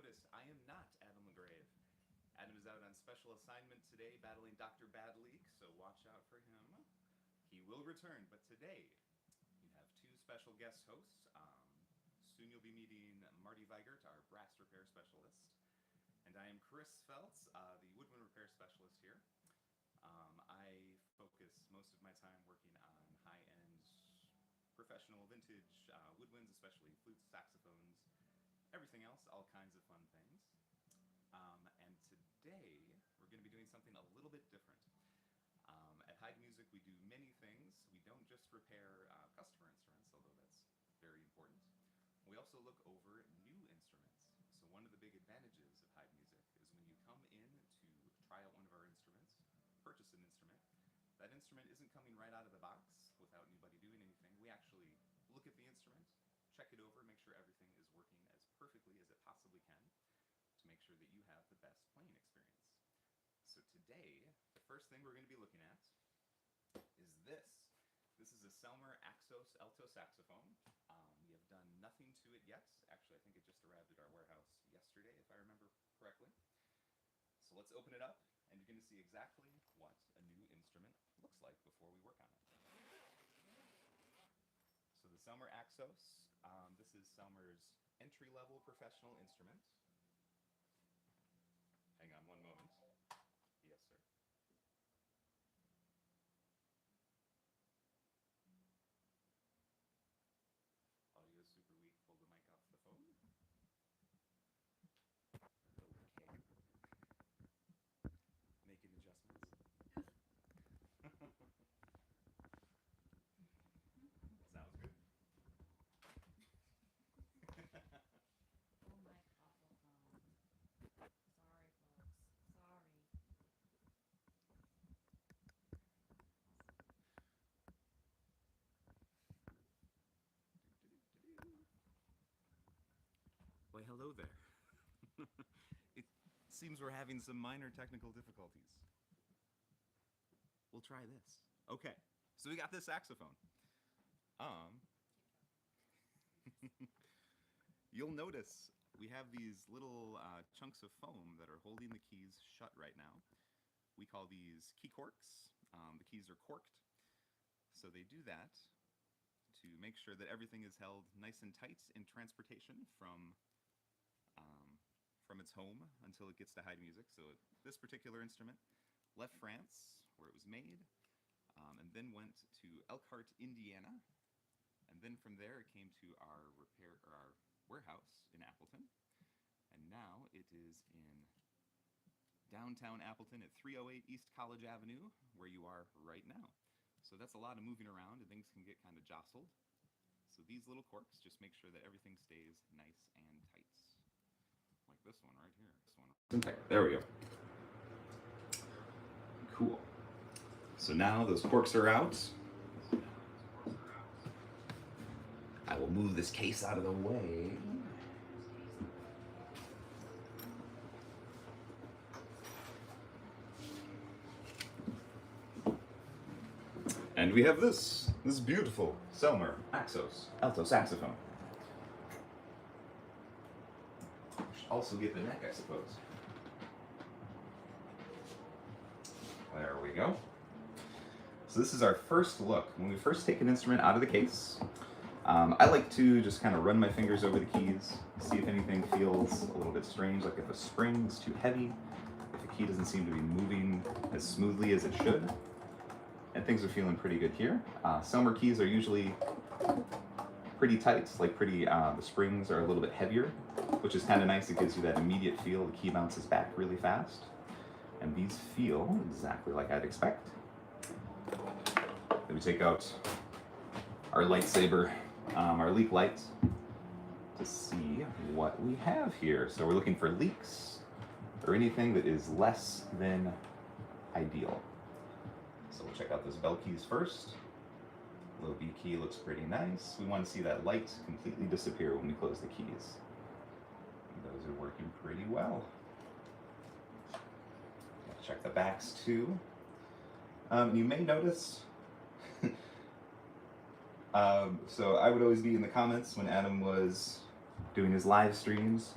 noticed, I am not Adam LaGrave. Adam is out on special assignment today battling Dr. Badleak, so watch out for him. He will return, but today you have two special guest hosts. Soon you'll be meeting Marty Weigert, our brass repair specialist, and I am Chris Feltz, the woodwind repair specialist here. I focus most of my time working on high-end professional vintage woodwinds, especially flutes, saxophones, everything else, all kinds of fun things. And today we're going to be doing something a little bit different. At Heid Music we do many things. We don't just repair customer instruments, although that's very important. We also look over new instruments. So one of the big advantages of Heid Music is when you come in to try out one of our instruments, purchase an instrument, that instrument isn't coming right out of the box without anybody doing anything. We actually look at the instrument, check it over, make sure everything is working as perfectly as it possibly can to make sure that you have the best playing experience. So today, the first thing we're going to be looking at is this. This is a Selmer Axos alto saxophone. We have done nothing to it yet. Actually, I think it just arrived at our warehouse yesterday, if I remember correctly. So let's open it up, and you're going to see exactly what a new instrument looks like before we work on it. So the Selmer Axos, this is Selmer's entry-level professional instrument. Hang on one moment. Yes, sir. Audio is super weak. Pull the mic off the phone. Okay. Making adjustments. Sounds good. Oh my awful phone. Sorry, folks. Sorry. Why, hello there. It seems we're having some minor technical difficulties. We'll try this. Okay, so we got this saxophone. You'll notice we have these little chunks of foam that are holding the keys shut right now. We call these key corks. The keys are corked, so they do that to make sure that everything is held nice and tight in transportation from its home until it gets to Heid Music. So this particular instrument left France, where it was made, and then went to Elkhart, Indiana, and then from there it came to our warehouse in Appleton, and now it is in downtown Appleton at 308 East College Avenue, where you are right now. So that's a lot of moving around and things can get kind of jostled. So these little corks just make sure that everything stays nice and tight. Like this one right here. This one. Okay, there we go. Cool. So now those corks are out. I will move this case out of the way. And we have this beautiful Selmer Axos alto saxophone. We should also get the neck, I suppose. There we go. So this is our first look. When we first take an instrument out of the case, I like to just kind of run my fingers over the keys, see if anything feels a little bit strange, like if a spring is too heavy, if a key doesn't seem to be moving as smoothly as it should. And things are feeling pretty good here. Selmer keys are usually pretty tight, the springs are a little bit heavier, which is kind of nice. It gives you that immediate feel. The key bounces back really fast. And these feel exactly like I'd expect. Then we take out our lightsaber, our leak light, to see what we have here. So we're looking for leaks or anything that is less than ideal. So we'll check out those bell keys first. Low B key looks pretty nice. We want to see that light completely disappear when we close the keys. And those are working pretty well. Let's check the backs too. You may notice, so I would always be in the comments when Adam was doing his live streams.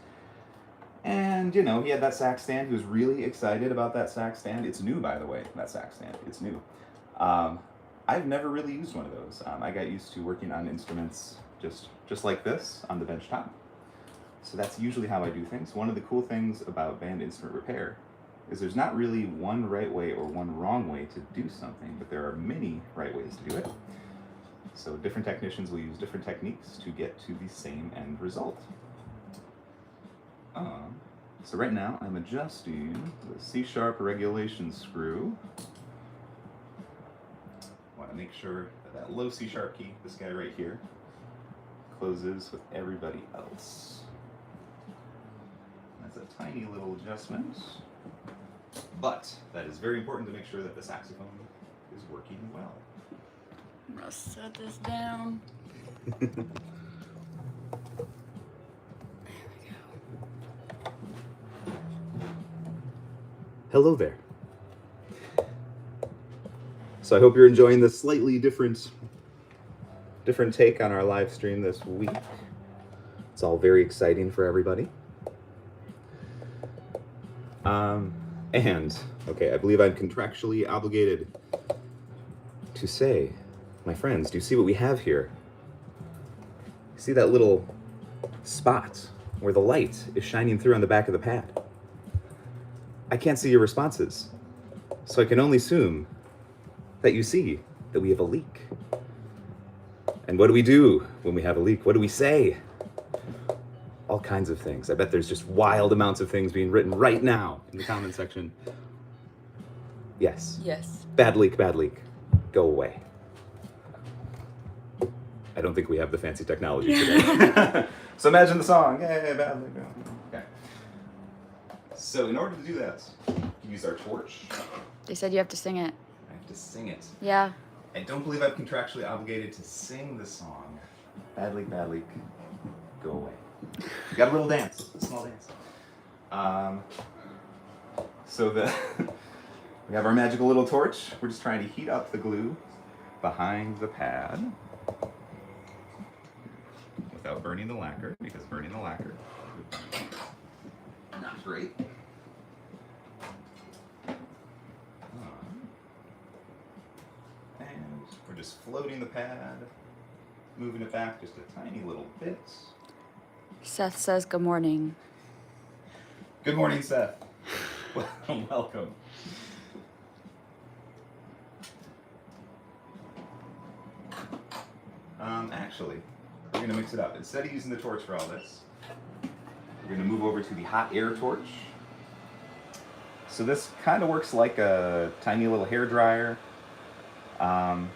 And, you know, he had that sax stand. He was really excited about that sax stand. It's new, by the way, that sax stand. It's new. I've never really used one of those. I got used to working on instruments just like this on the bench top. So that's usually how I do things. One of the cool things about band instrument repair is there's not really one right way or one wrong way to do something, but there are many right ways to do it. So different technicians will use different techniques to get to the same end result. So right now I'm adjusting the C-sharp regulation screw. I want to make sure that that low C-sharp key, this guy right here, closes with everybody else. That's a tiny little adjustment, but that is very important to make sure that the saxophone is working well. I'm gonna set this down. Hello there. So I hope you're enjoying this slightly different take on our live stream this week. It's all very exciting for everybody. And, okay, I believe I'm contractually obligated to say, my friends, do you see what we have here? See that little spot where the light is shining through on the back of the pad? I can't see your responses, so I can only assume that you see that we have a leak. And what do we do when we have a leak? What do we say? All kinds of things. I bet there's just wild amounts of things being written right now in the comment section. Yes. Yes. Bad leak, go away. I don't think we have the fancy technology today. So imagine the song. Hey, bad leak. Okay. So in order to do that, you use our torch. They said you have to sing it. I have to sing it. Yeah. I don't believe I'm contractually obligated to sing the song. Bad leak, go away. We got a little dance, a small dance. So we have our magical little torch. We're just trying to heat up the glue behind the pad without burning the lacquer, because burning the lacquer not great. And we're just floating the pad, moving it back just a tiny little bit. Seth says good morning. Good morning, Seth. Welcome. Actually, we're going to mix it up. Instead of using the torch for all this, we're going to move over to the hot air torch. So this kind of works like a tiny little hair dryer. Hot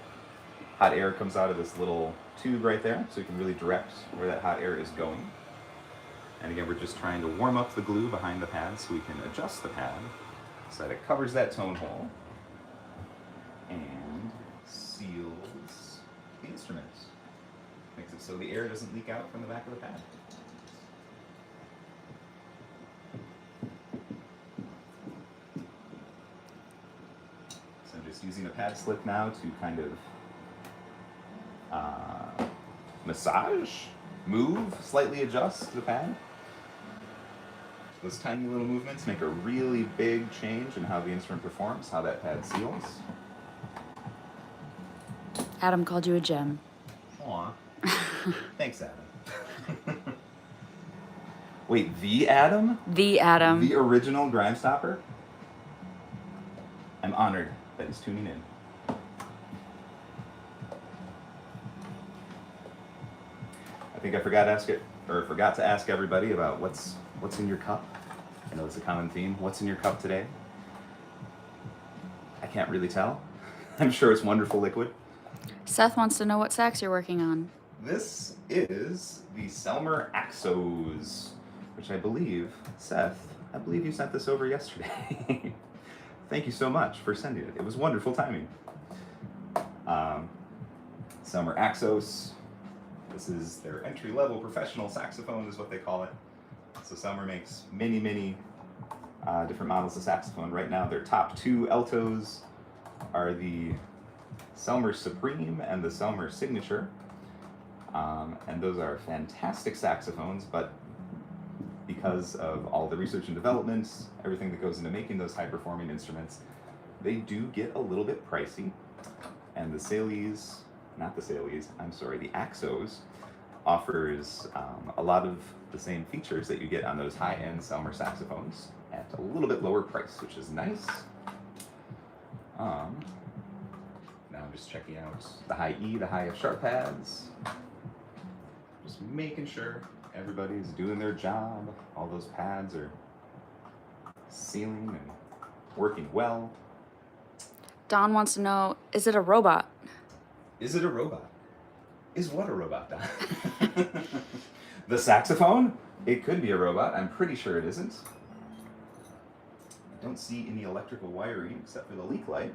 air comes out of this little tube right there, so you can really direct where that hot air is going. And again, we're just trying to warm up the glue behind the pad so we can adjust the pad so that it covers that tone hole and seals the instrument. Makes it so the air doesn't leak out from the back of the pad. So I'm just using a pad slip now to kind of massage, move, slightly adjust the pad. Those tiny little movements make a really big change in how the instrument performs, how that pad seals. Adam called you a gem. Aw. Thanks, Adam. Wait, the Adam? The Adam. The original Grime Stopper? I'm honored that he's tuning in. I think I forgot to ask everybody about what's in your cup. I know it's a common theme. What's in your cup today? I can't really tell. I'm sure it's wonderful liquid. Seth wants to know what sax you're working on. This is the Selmer Axos, which I believe, Seth, I believe you sent this over yesterday. Thank you so much for sending it. It was wonderful timing. Selmer Axos. This is their entry-level professional saxophone is what they call it. So Selmer makes many different models of saxophone. Right now their top two altos are the Selmer Supreme and the Selmer Signature. And those are fantastic saxophones, but because of all the research and development, everything that goes into making those high-performing instruments, they do get a little bit pricey. And the Axos offers a lot of the same features that you get on those high-end Selmer saxophones at a little bit lower price, which is nice. Now I'm just checking out the high E, the high F sharp pads. Just making sure everybody's doing their job. All those pads are sealing and working well. Don wants to know, is it a robot? Is it a robot? Is what a robot, Don? The saxophone? It could be a robot. I'm pretty sure it isn't. I don't see any electrical wiring except for the leak light.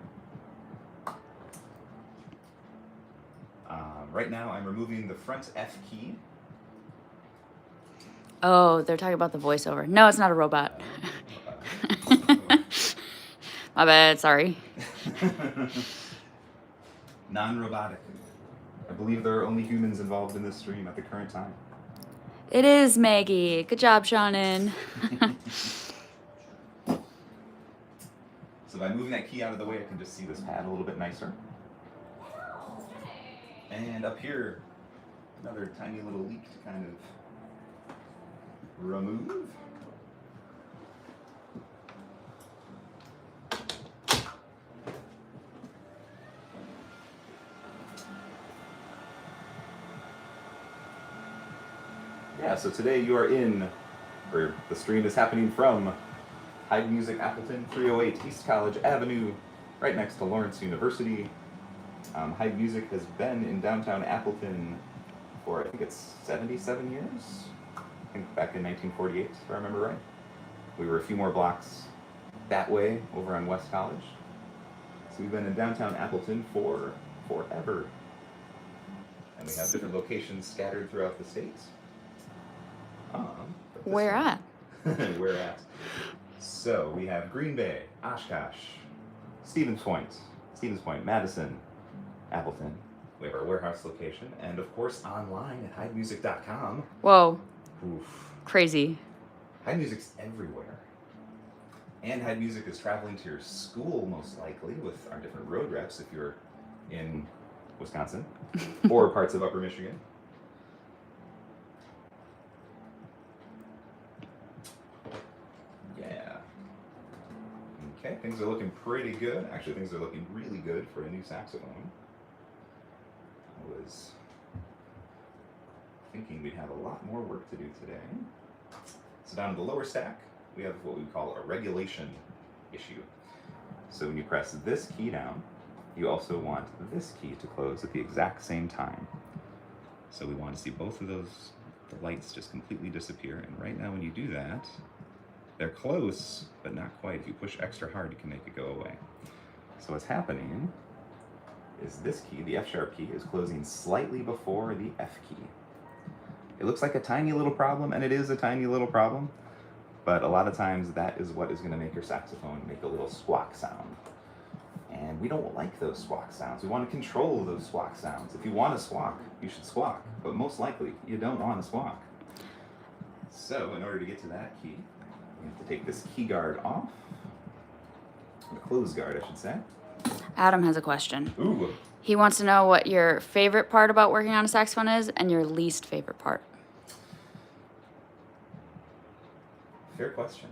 Right now I'm removing the front F key. Oh, they're talking about the voiceover. No, it's not a robot. My bad, sorry. Non-robotic. I believe there are only humans involved in this stream at the current time. It is Maggie. Good job, Shannon. So by moving that key out of the way, I can just see this pad a little bit nicer. And up here, another tiny little leak to kind of remove. Yeah, so today you are in, or the stream is happening from Heid Music, Appleton, 308 East College Avenue, right next to Lawrence University. Heid Music has been in downtown Appleton for, I think it's 77 years? I think back in 1948, if I remember right. We were a few more blocks that way, over on West College. So we've been in downtown Appleton for forever. And we have different locations scattered throughout the state. Where at? Where at? So we have Green Bay, Oshkosh, Stevens Point, Madison, Appleton. We have our warehouse location, and of course online at heidmusic.com. Whoa. Oof. Crazy. Heid Music's everywhere. And Heid Music is traveling to your school, most likely, with our different road reps if you're in Wisconsin or parts of Upper Michigan. Yeah. Okay, things are looking pretty good. Actually, things are looking really good for a new saxophone. I was thinking we'd have a lot more work to do today. So down in the lower stack, we have what we call a regulation issue. So when you press this key down, you also want this key to close at the exact same time. So we want to see both of those, the lights just completely disappear. And right now when you do that, they're close, but not quite. If you push extra hard, you can make it go away. So what's happening is this key, the F sharp key, is closing slightly before the F key. It looks like a tiny little problem, and it is a tiny little problem, but a lot of times that is what is going to make your saxophone make a little squawk sound. And we don't like those squawk sounds. We want to control those squawk sounds. If you want to squawk, you should squawk, but most likely you don't want to squawk. So in order to get to that key, you have to take this key guard off, or the close guard, I should say. Adam has a question. Ooh. He wants to know what your favorite part about working on a saxophone is and your least favorite part. Fair question.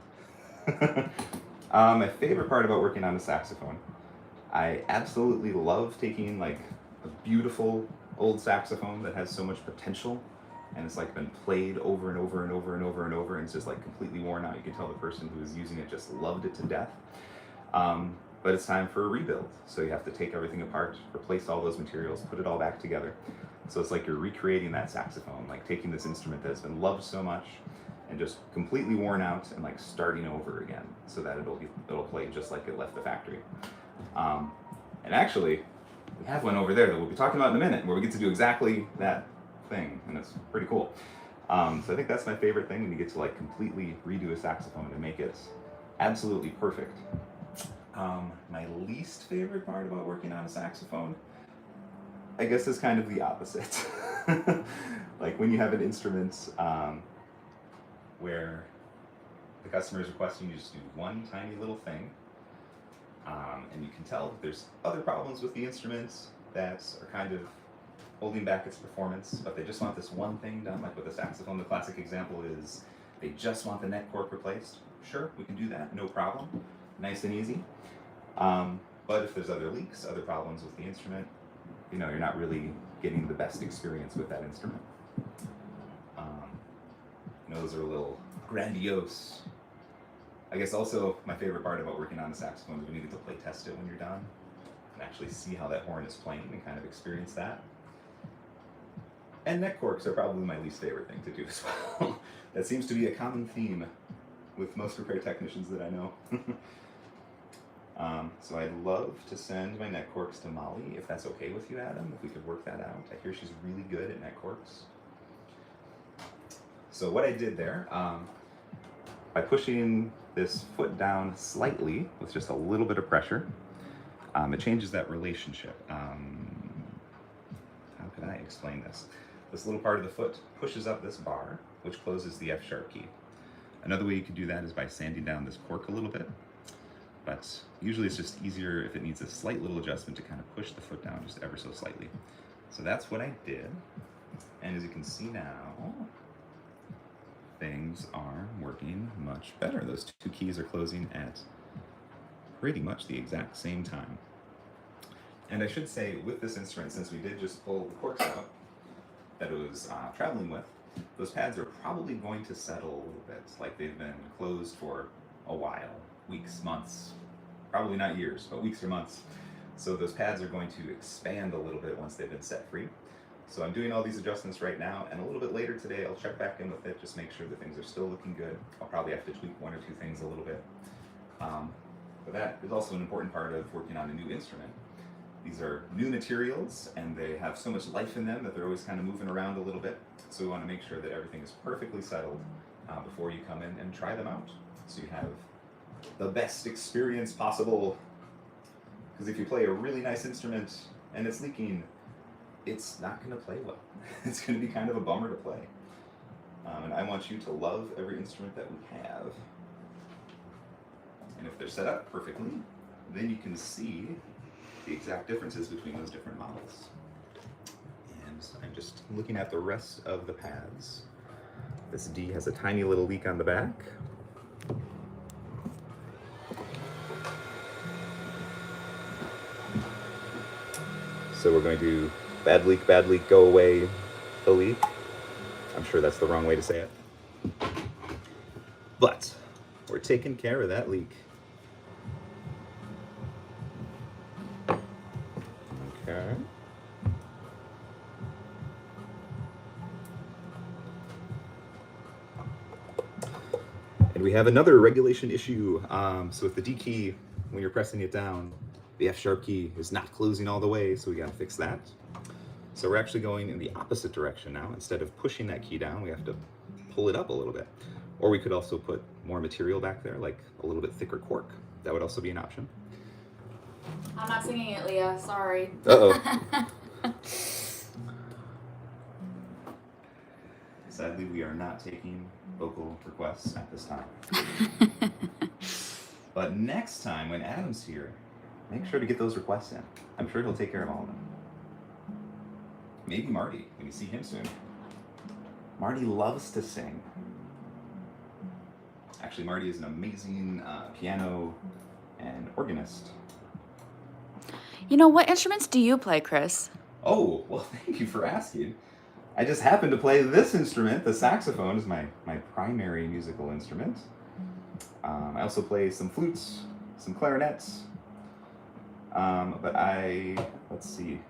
My favorite part about working on a saxophone, I absolutely love taking like a beautiful old saxophone that has so much potential, and it's like been played over and over and over and over and over, and it's just like completely worn out. You can tell the person who was using it just loved it to death. But it's time for a rebuild. So you have to take everything apart, replace all those materials, put it all back together. So it's like you're recreating that saxophone, like taking this instrument that's been loved so much and just completely worn out and like starting over again so that it'll play just like it left the factory. And actually, we have one over there that we'll be talking about in a minute where we get to do exactly that thing, and it's pretty cool. So I think that's my favorite thing, when you get to like completely redo a saxophone and make it absolutely perfect. My least favorite part about working on a saxophone, I guess, is kind of the opposite. Like when you have an instrument where the customer is requesting you just do one tiny little thing, and you can tell that there's other problems with the instruments that are kind of holding back its performance, but they just want this one thing done. Like with the saxophone, the classic example is they just want the neck cork replaced. Sure, we can do that, no problem, nice and easy. But if there's other leaks, other problems with the instrument, you know, you're not really getting the best experience with that instrument. You know, those are a little grandiose. I guess also my favorite part about working on the saxophone is when you get to play test it when you're done and actually see how that horn is playing and kind of experience that. And neck corks are probably my least favorite thing to do as well. That seems to be a common theme with most repair technicians that I know. So I'd love to send my neck corks to Molly, if that's okay with you, Adam, if we could work that out. I hear she's really good at neck corks. So what I did there, by pushing this foot down slightly with just a little bit of pressure, it changes that relationship. How can I explain this? This little part of the foot pushes up this bar, which closes the F sharp key. Another way you could do that is by sanding down this cork a little bit, but usually it's just easier if it needs a slight little adjustment to kind of push the foot down just ever so slightly. So that's what I did, and as you can see now, things are working much better. Those two keys are closing at pretty much the exact same time. And I should say, with this instrument, since we did just pull the corks out that it was traveling with, those pads are probably going to settle a little bit, like they've been closed for a while, weeks, months, probably not years, but weeks or months. So those pads are going to expand a little bit once they've been set free. So I'm doing all these adjustments right now, and a little bit later today I'll check back in with it, just make sure that things are still looking good. I'll probably have to tweak one or two things a little bit. But that is also an important part of working on a new instrument. These are new materials, and they have so much life in them that they're always kind of moving around a little bit. So we want to make sure that everything is perfectly settled before you come in and try them out, so you have the best experience possible. Because if you play a really nice instrument and it's leaking, it's not going to play well. It's going to be kind of a bummer to play. And I want you to love every instrument that we have. And if they're set up perfectly, then you can see the exact differences between those different models. And I'm just looking at the rest of the pads. This D has a tiny little leak on the back. So we're going to bad leak, go away, the leak. I'm sure that's the wrong way to say it. But we're taking care of that leak. Okay. And we have another regulation issue. So with the D key, when you're pressing it down, the F sharp key is not closing all the way, so we gotta fix that. So we're actually going in the opposite direction now. Instead of pushing that key down, we have to pull it up a little bit. Or we could also put more material back there, like a little bit thicker cork. That would also be an option. I'm not singing it, Leah. Sorry. Uh-oh. Sadly, we are not taking vocal requests at this time. But next time when Adam's here, make sure to get those requests in. I'm sure he'll take care of all of them. Maybe Marty, when you see him soon. Marty loves to sing. Actually, Marty is an amazing piano and organist. You know, what instruments do you play, Chris? Oh, well, thank you for asking. I just happen to play this instrument. The saxophone is my primary musical instrument. I also play some flutes, some clarinets. But let's see,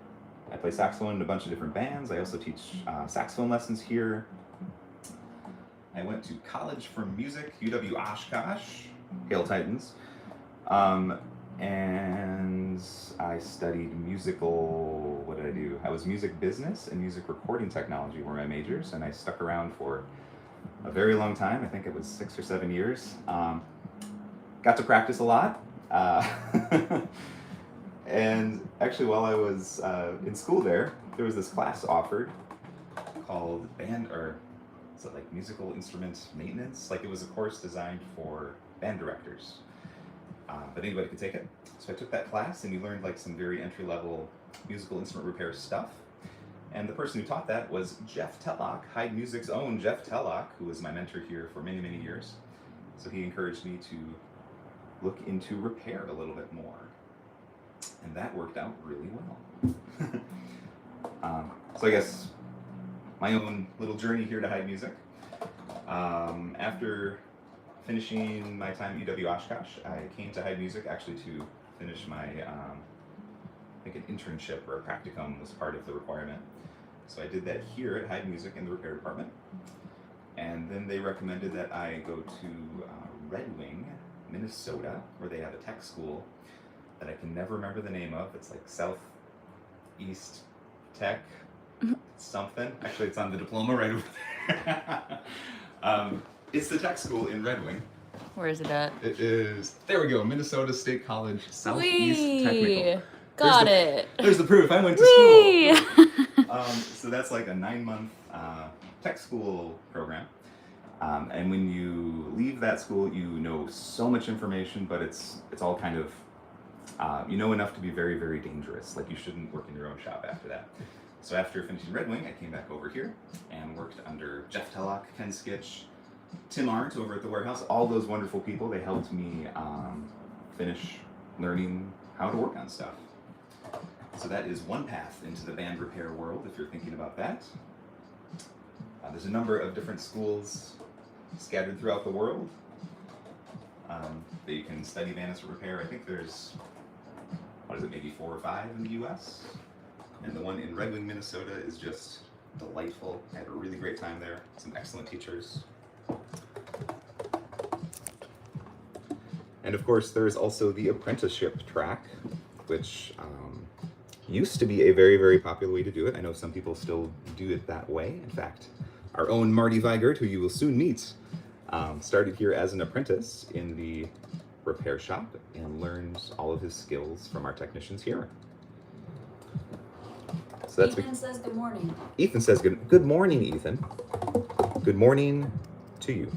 I play saxophone in a bunch of different bands. I also teach saxophone lessons here. I went to college for music, UW Oshkosh, Hail Titans. And I studied musical, what did I do? I was music business and music recording technology were my majors, and I stuck around for a very long time. I think it was 6 or 7 years. Got to practice a lot. And actually, while I was in school there was this class offered called what's it, like musical instrument maintenance. Like it was a course designed for band directors, but anybody could take it. So I took that class, and we learned like some very entry-level musical instrument repair stuff. And the person who taught that was Jeff Tellock, Heid Music's own Jeff Tellock, who was my mentor here for many, many years. So he encouraged me to look into repair a little bit more. And that worked out really well. So I guess my own little journey here to Heid Music. After finishing my time at UW Oshkosh, I came to Heid Music actually to finish my, I think an internship or a practicum was part of the requirement. So I did that here at Heid Music in the repair department. And then they recommended that I go to Red Wing, Minnesota, where they have a tech school that I can never remember the name of. It's like Southeast Tech something. Actually, it's on the diploma right over there. It's the tech school in Red Wing. Where is it at? It is, there we go, Minnesota State College Southeast Technical. Got it. There's the proof. I went to school. So that's like a 9-month tech school program. And when you leave that school, you know so much information, but it's all kind of, you know enough to be very, very dangerous. Like you shouldn't work in your own shop after that. So after finishing Red Wing, I came back over here and worked under Jeff Tellock, Ken Skitch, Tim Arndt over at the warehouse. All those wonderful people, they helped me finish learning how to work on stuff. So that is one path into the band repair world if you're thinking about that. There's a number of different schools scattered throughout the world that you can study band instrument repair. I think there's, what is it, maybe 4 or 5 in the US. And the one in Red Wing, Minnesota is just delightful. I had a really great time there. Some excellent teachers. And of course, there's also the apprenticeship track, which used to be a very, very popular way to do it. I know some people still do it that way. In fact, our own Marty Weigert, who you will soon meet, started here as an apprentice in the repair shop and learned all of his skills from our technicians here. So that's Ethan says good morning. Ethan says good morning, Ethan. Good morning to you.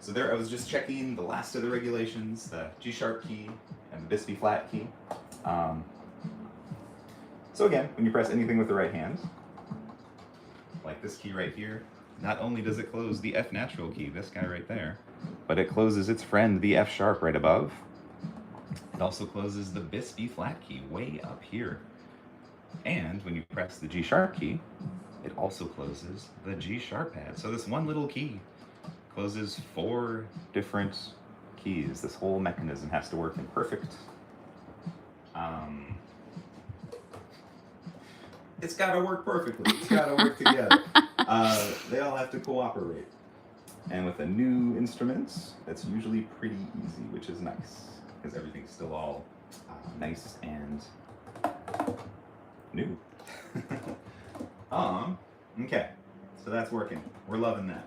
So there I was just checking the last of the regulations, the G-sharp key and the Bisbee flat key. So again, when you press anything with the right hand, like this key right here, not only does it close the F natural key, this guy right there, but it closes its friend, the F sharp right above. It also closes the Bisbee flat key way up here. And when you press the G sharp key, it also closes the G sharp pad. So this one little key closes 4 different keys. This whole mechanism has to work in perfect. It's got to work perfectly. It's got to work together. They all have to cooperate. And with a new instrument, that's usually pretty easy, which is nice, because everything's still all nice and new. Okay, so that's working. We're loving that.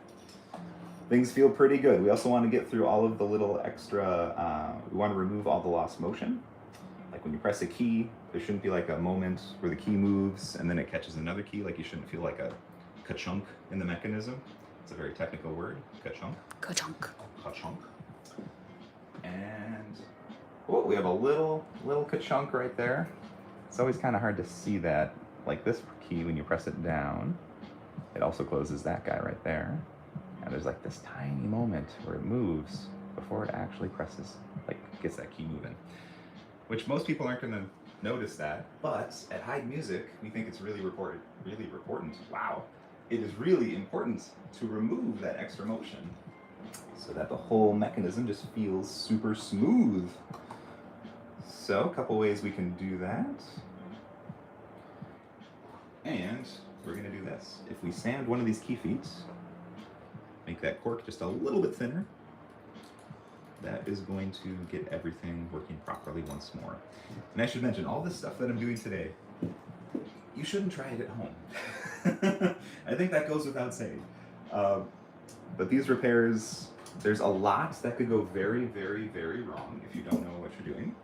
Things feel pretty good. We also want to get through all of the little extra, we want to remove all the lost motion. Like when you press a key, there shouldn't be like a moment where the key moves and then it catches another key. Like you shouldn't feel like a ka-chunk in the mechanism. It's a very technical word, ka-chunk. Ka-chunk. Ka-chunk. And, oh, we have a little ka-chunk right there. It's always kind of hard to see that. Like this key, when you press it down, it also closes that guy right there. And there's like this tiny moment where it moves before it actually presses, like gets that key moving. Which most people aren't gonna notice that, but at Heid Music, we think it's really important. Wow. It is really important to remove that extra motion so that the whole mechanism just feels super smooth. So a couple ways we can do that. And we're gonna do this. If we sand one of these key feet, make that cork just a little bit thinner, that is going to get everything working properly once more. And I should mention, all this stuff that I'm doing today, you shouldn't try it at home. I think that goes without saying. But these repairs, there's a lot that could go very, very, very wrong if you don't know what you're doing.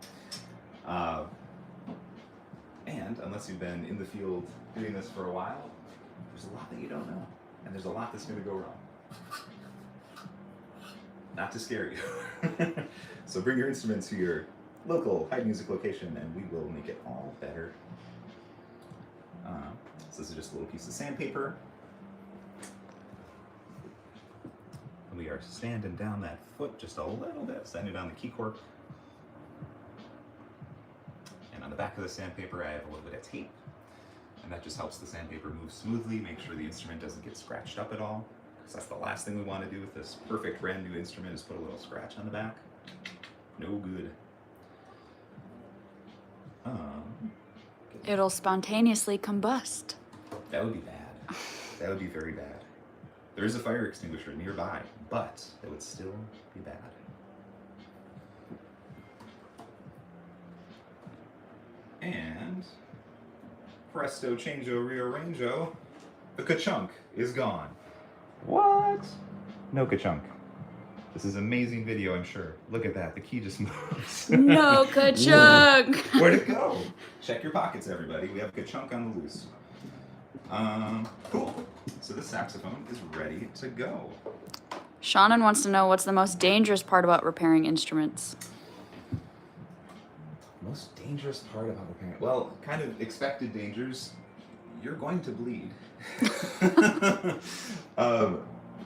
And unless you've been in the field doing this for a while, there's a lot that you don't know, and there's a lot that's going to go wrong. Not to scare you. So bring your instrument to your local Heid music location, and we will make it all better. So this is just a little piece of sandpaper. And we are sanding down that foot just a little bit, sanding down the key cork. And on the back of the sandpaper, I have a little bit of tape. And that just helps the sandpaper move smoothly, make sure the instrument doesn't get scratched up at all. Because that's the last thing we want to do with this perfect brand new instrument is put a little scratch on the back. No good. It'll spontaneously combust. That would be bad. That would be very bad. There is a fire extinguisher nearby, but it would still be bad. And presto changeo rearrangeo, the ka-chunk is gone. What? No ka-chunk. This is amazing video, I'm sure. Look at that, the key just moves. No ka-chunk! Where'd it go? Check your pockets, everybody. We have ka-chunk on the loose. Cool. So this saxophone is ready to go. Shannon wants to know what's the most dangerous part about repairing instruments. Most dangerous part about repairing? Well, kind of expected dangers. You're going to bleed.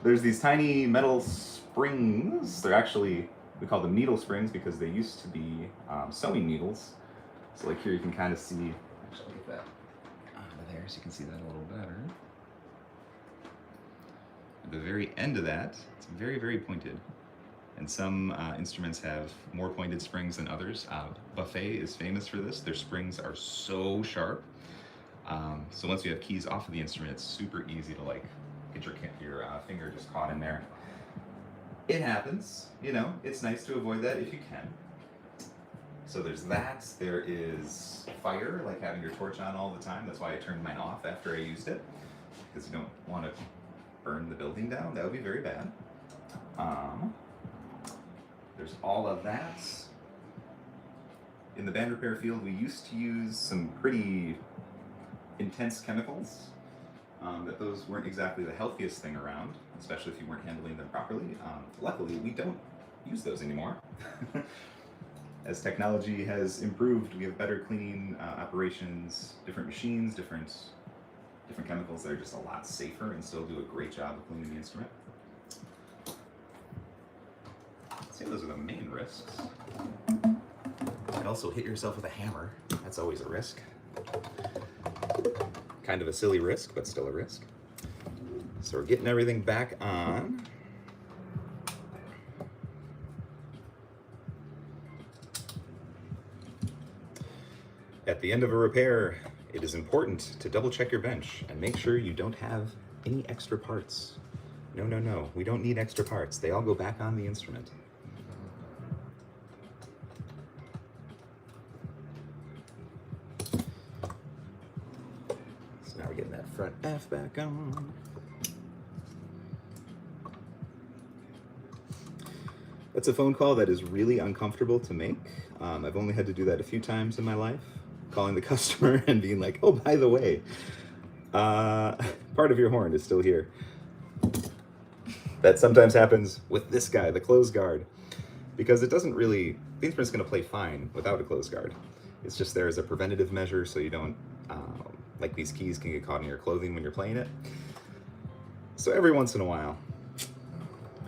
There's these tiny metal springs. They're actually, we call them needle springs because they used to be sewing needles. So like here you can kind of see, actually get that out of there so you can see that a little better. At the very end of that, it's very, very pointed. And some instruments have more pointed springs than others. Buffet is famous for this. Their springs are so sharp. So once you have keys off of the instrument, it's super easy to like get your finger just caught in there. It happens, you know, it's nice to avoid that if you can. So there's that. There is fire, like having your torch on all the time. That's why I turned mine off after I used it, because you don't want to burn the building down. That would be very bad. There's all of that. In the band repair field, we used to use some pretty intense chemicals. That those weren't exactly the healthiest thing around, especially if you weren't handling them properly. Luckily, we don't use those anymore. As technology has improved, we have better cleaning operations, different machines, different chemicals that are just a lot safer and still do a great job of cleaning the instrument. I'd say those are the main risks. You could also hit yourself with a hammer. That's always a risk. Kind of a silly risk, but still a risk. So we're getting everything back on. At the end of a repair, it is important to double check your bench and make sure you don't have any extra parts. No, no, no, we don't need extra parts. They all go back on the instrument. So now we're getting that front F back on. That's a phone call that is really uncomfortable to make. I've only had to do that a few times in my life. Calling the customer and being like, oh, by the way, part of your horn is still here. That sometimes happens with this guy, the closed guard, because it doesn't really, the instrument's gonna play fine without a closed guard. It's just there as a preventative measure so you don't, like these keys can get caught in your clothing when you're playing it. So every once in a while,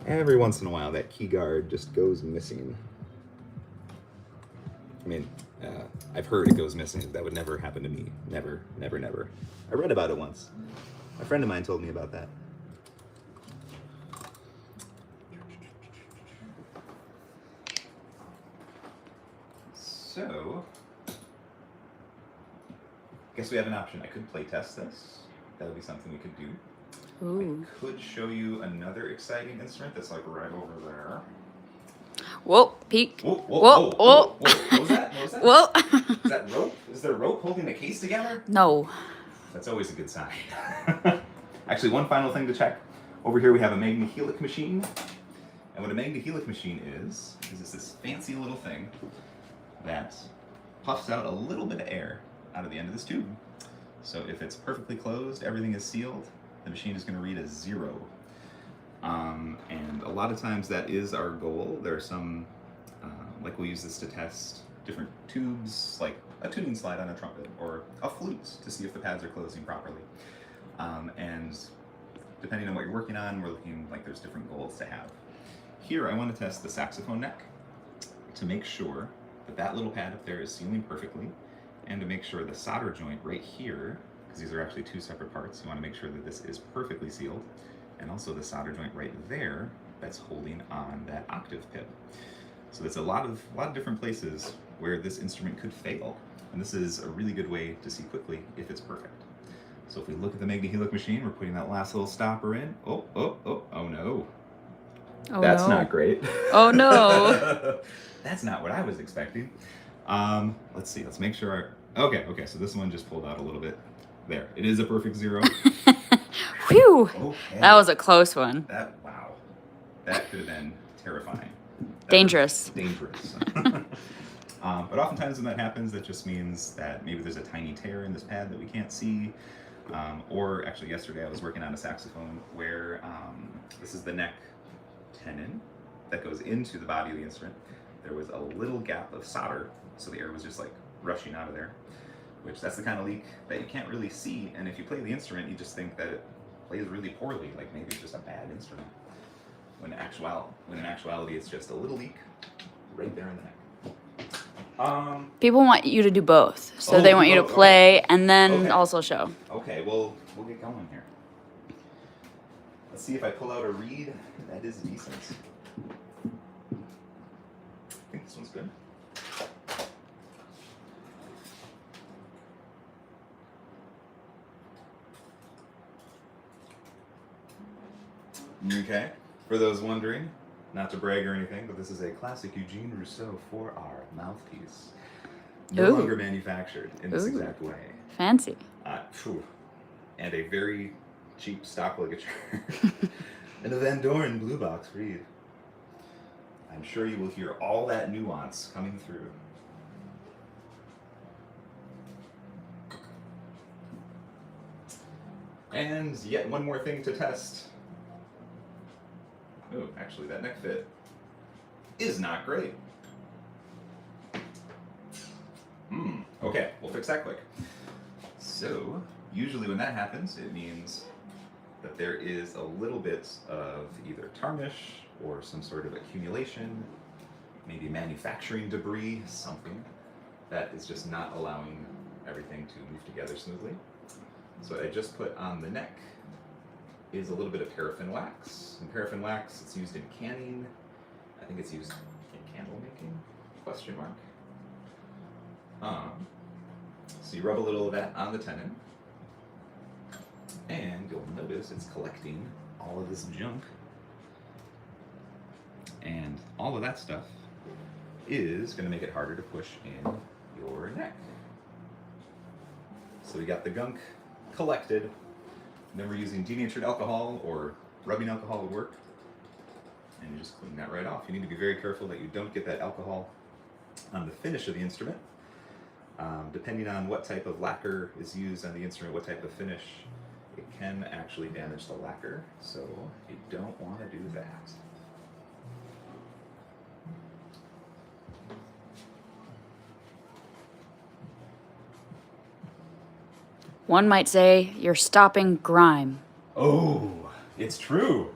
that key guard just goes missing. I mean, I've heard it goes missing. That would never happen to me. Never, never, never. I read about it once. A friend of mine told me about that. So, guess we have an option. I could play test this. That would be something we could do. Ooh. I could show you another exciting instrument that's like right over there. Whoa, peek. Whoa, whoa, Whoa, whoa, whoa. What was that? What was that? Whoa. Is that rope? Is there rope holding the case together? No. That's always a good sign. Actually, one final thing to check. Over here we have a magnehelic machine. And what a magnehelic machine is it's this fancy little thing that puffs out a little bit of air out of the end of this tube. So if it's perfectly closed, everything is sealed, the machine is going to read a 0. And a lot of times that is our goal. There are some, like we'll use this to test different tubes, like a tuning slide on a trumpet or a flute to see if the pads are closing properly. And depending on what you're working on, we're looking like there's different goals to have. Here I want to test the saxophone neck to make sure that that little pad up there is sealing perfectly, and to make sure the solder joint right here, because these are actually 2 separate parts, you want to make sure that this is perfectly sealed, and also the solder joint right there that's holding on that octave pip. So there's a lot of different places where this instrument could fail, and this is a really good way to see quickly if it's perfect. So if we look at the Magni-Helix machine, we're putting that last little stopper in. Oh no. Oh, That's no. not great. Oh no. That's not what I was expecting. Let's see, let's make sure. Okay, so this one just pulled out a little bit. There, it is a perfect 0. Whew. Okay. That was a close one. Wow. That could have been terrifying. Dangerous. Dangerous. But oftentimes when that happens, that just means that maybe there's a tiny tear in this pad that we can't see. Or actually yesterday I was working on a saxophone where this is the neck tenon that goes into the body of the instrument. There was a little gap of solder, so the air was just like rushing out of there, which that's the kind of leak that you can't really see, and if you play the instrument you just think that it plays really poorly, like maybe it's just a bad instrument, when in actuality it's just a little leak right there in the neck. People want you to do both, so they want you to play and then also show. Okay, well, we'll get going here. Let's see if I pull out a reed that is decent. I think this one's good. Okay, for those wondering, not to brag or anything, but this is a classic Eugene Rousseau 4R mouthpiece. No longer manufactured in this exact way. Fancy. And a very cheap stock ligature. And a Van Doren blue box reed. I'm sure you will hear all that nuance coming through. And yet one more thing to test. Oh, actually that neck fit is not great. Okay, we'll fix that quick. So, usually when that happens, it means that there is a little bit of either tarnish or some sort of accumulation, maybe manufacturing debris, something that is just not allowing everything to move together smoothly. So what I just put on the neck is a little bit of paraffin wax. And paraffin wax, it's used in canning. I think it's used in candle making, question mark. So you rub a little of that on the tenon, and you'll notice it's collecting all of this junk. And all of that stuff is going to make it harder to push in your neck. So we got the gunk collected, and then we're using denatured alcohol or rubbing alcohol would work, and you just clean that right off. You need to be very careful that you don't get that alcohol on the finish of the instrument. Depending on what type of lacquer is used on the instrument, what type of finish, it can actually damage the lacquer, so you don't want to do that. One might say you're stopping grime. Oh, it's true.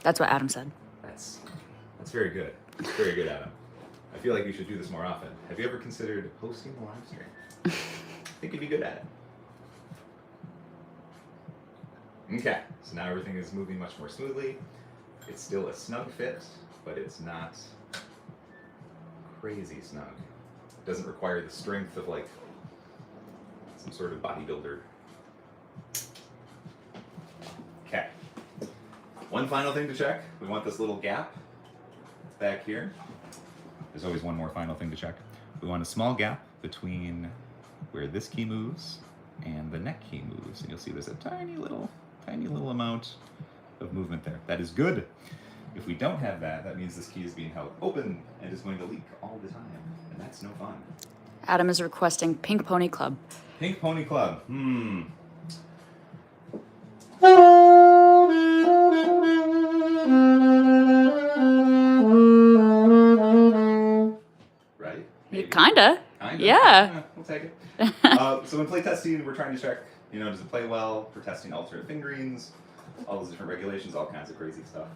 That's what Adam said. That's very good. That's very good, Adam. I feel like you should do this more often. Have you ever considered hosting a live stream? I think you'd be good at it. Okay, so now everything is moving much more smoothly. It's still a snug fit, but it's not crazy snug. It doesn't require the strength of like some sort of bodybuilder. Okay. One final thing to check. We want this little gap back here. There's always one more final thing to check. We want a small gap between where this key moves and the neck key moves. And you'll see there's a tiny little amount of movement there. That is good. If we don't have that, that means this key is being held open and is going to leak all the time. And that's no fun. Adam is requesting Pink Pony Club. Pink Pony Club. Right? Maybe. Kinda. Kinda. Yeah. We'll take it. So when playtesting, we're trying to check, does it play well? We're testing alternate fingerings, all those different regulations, all kinds of crazy stuff.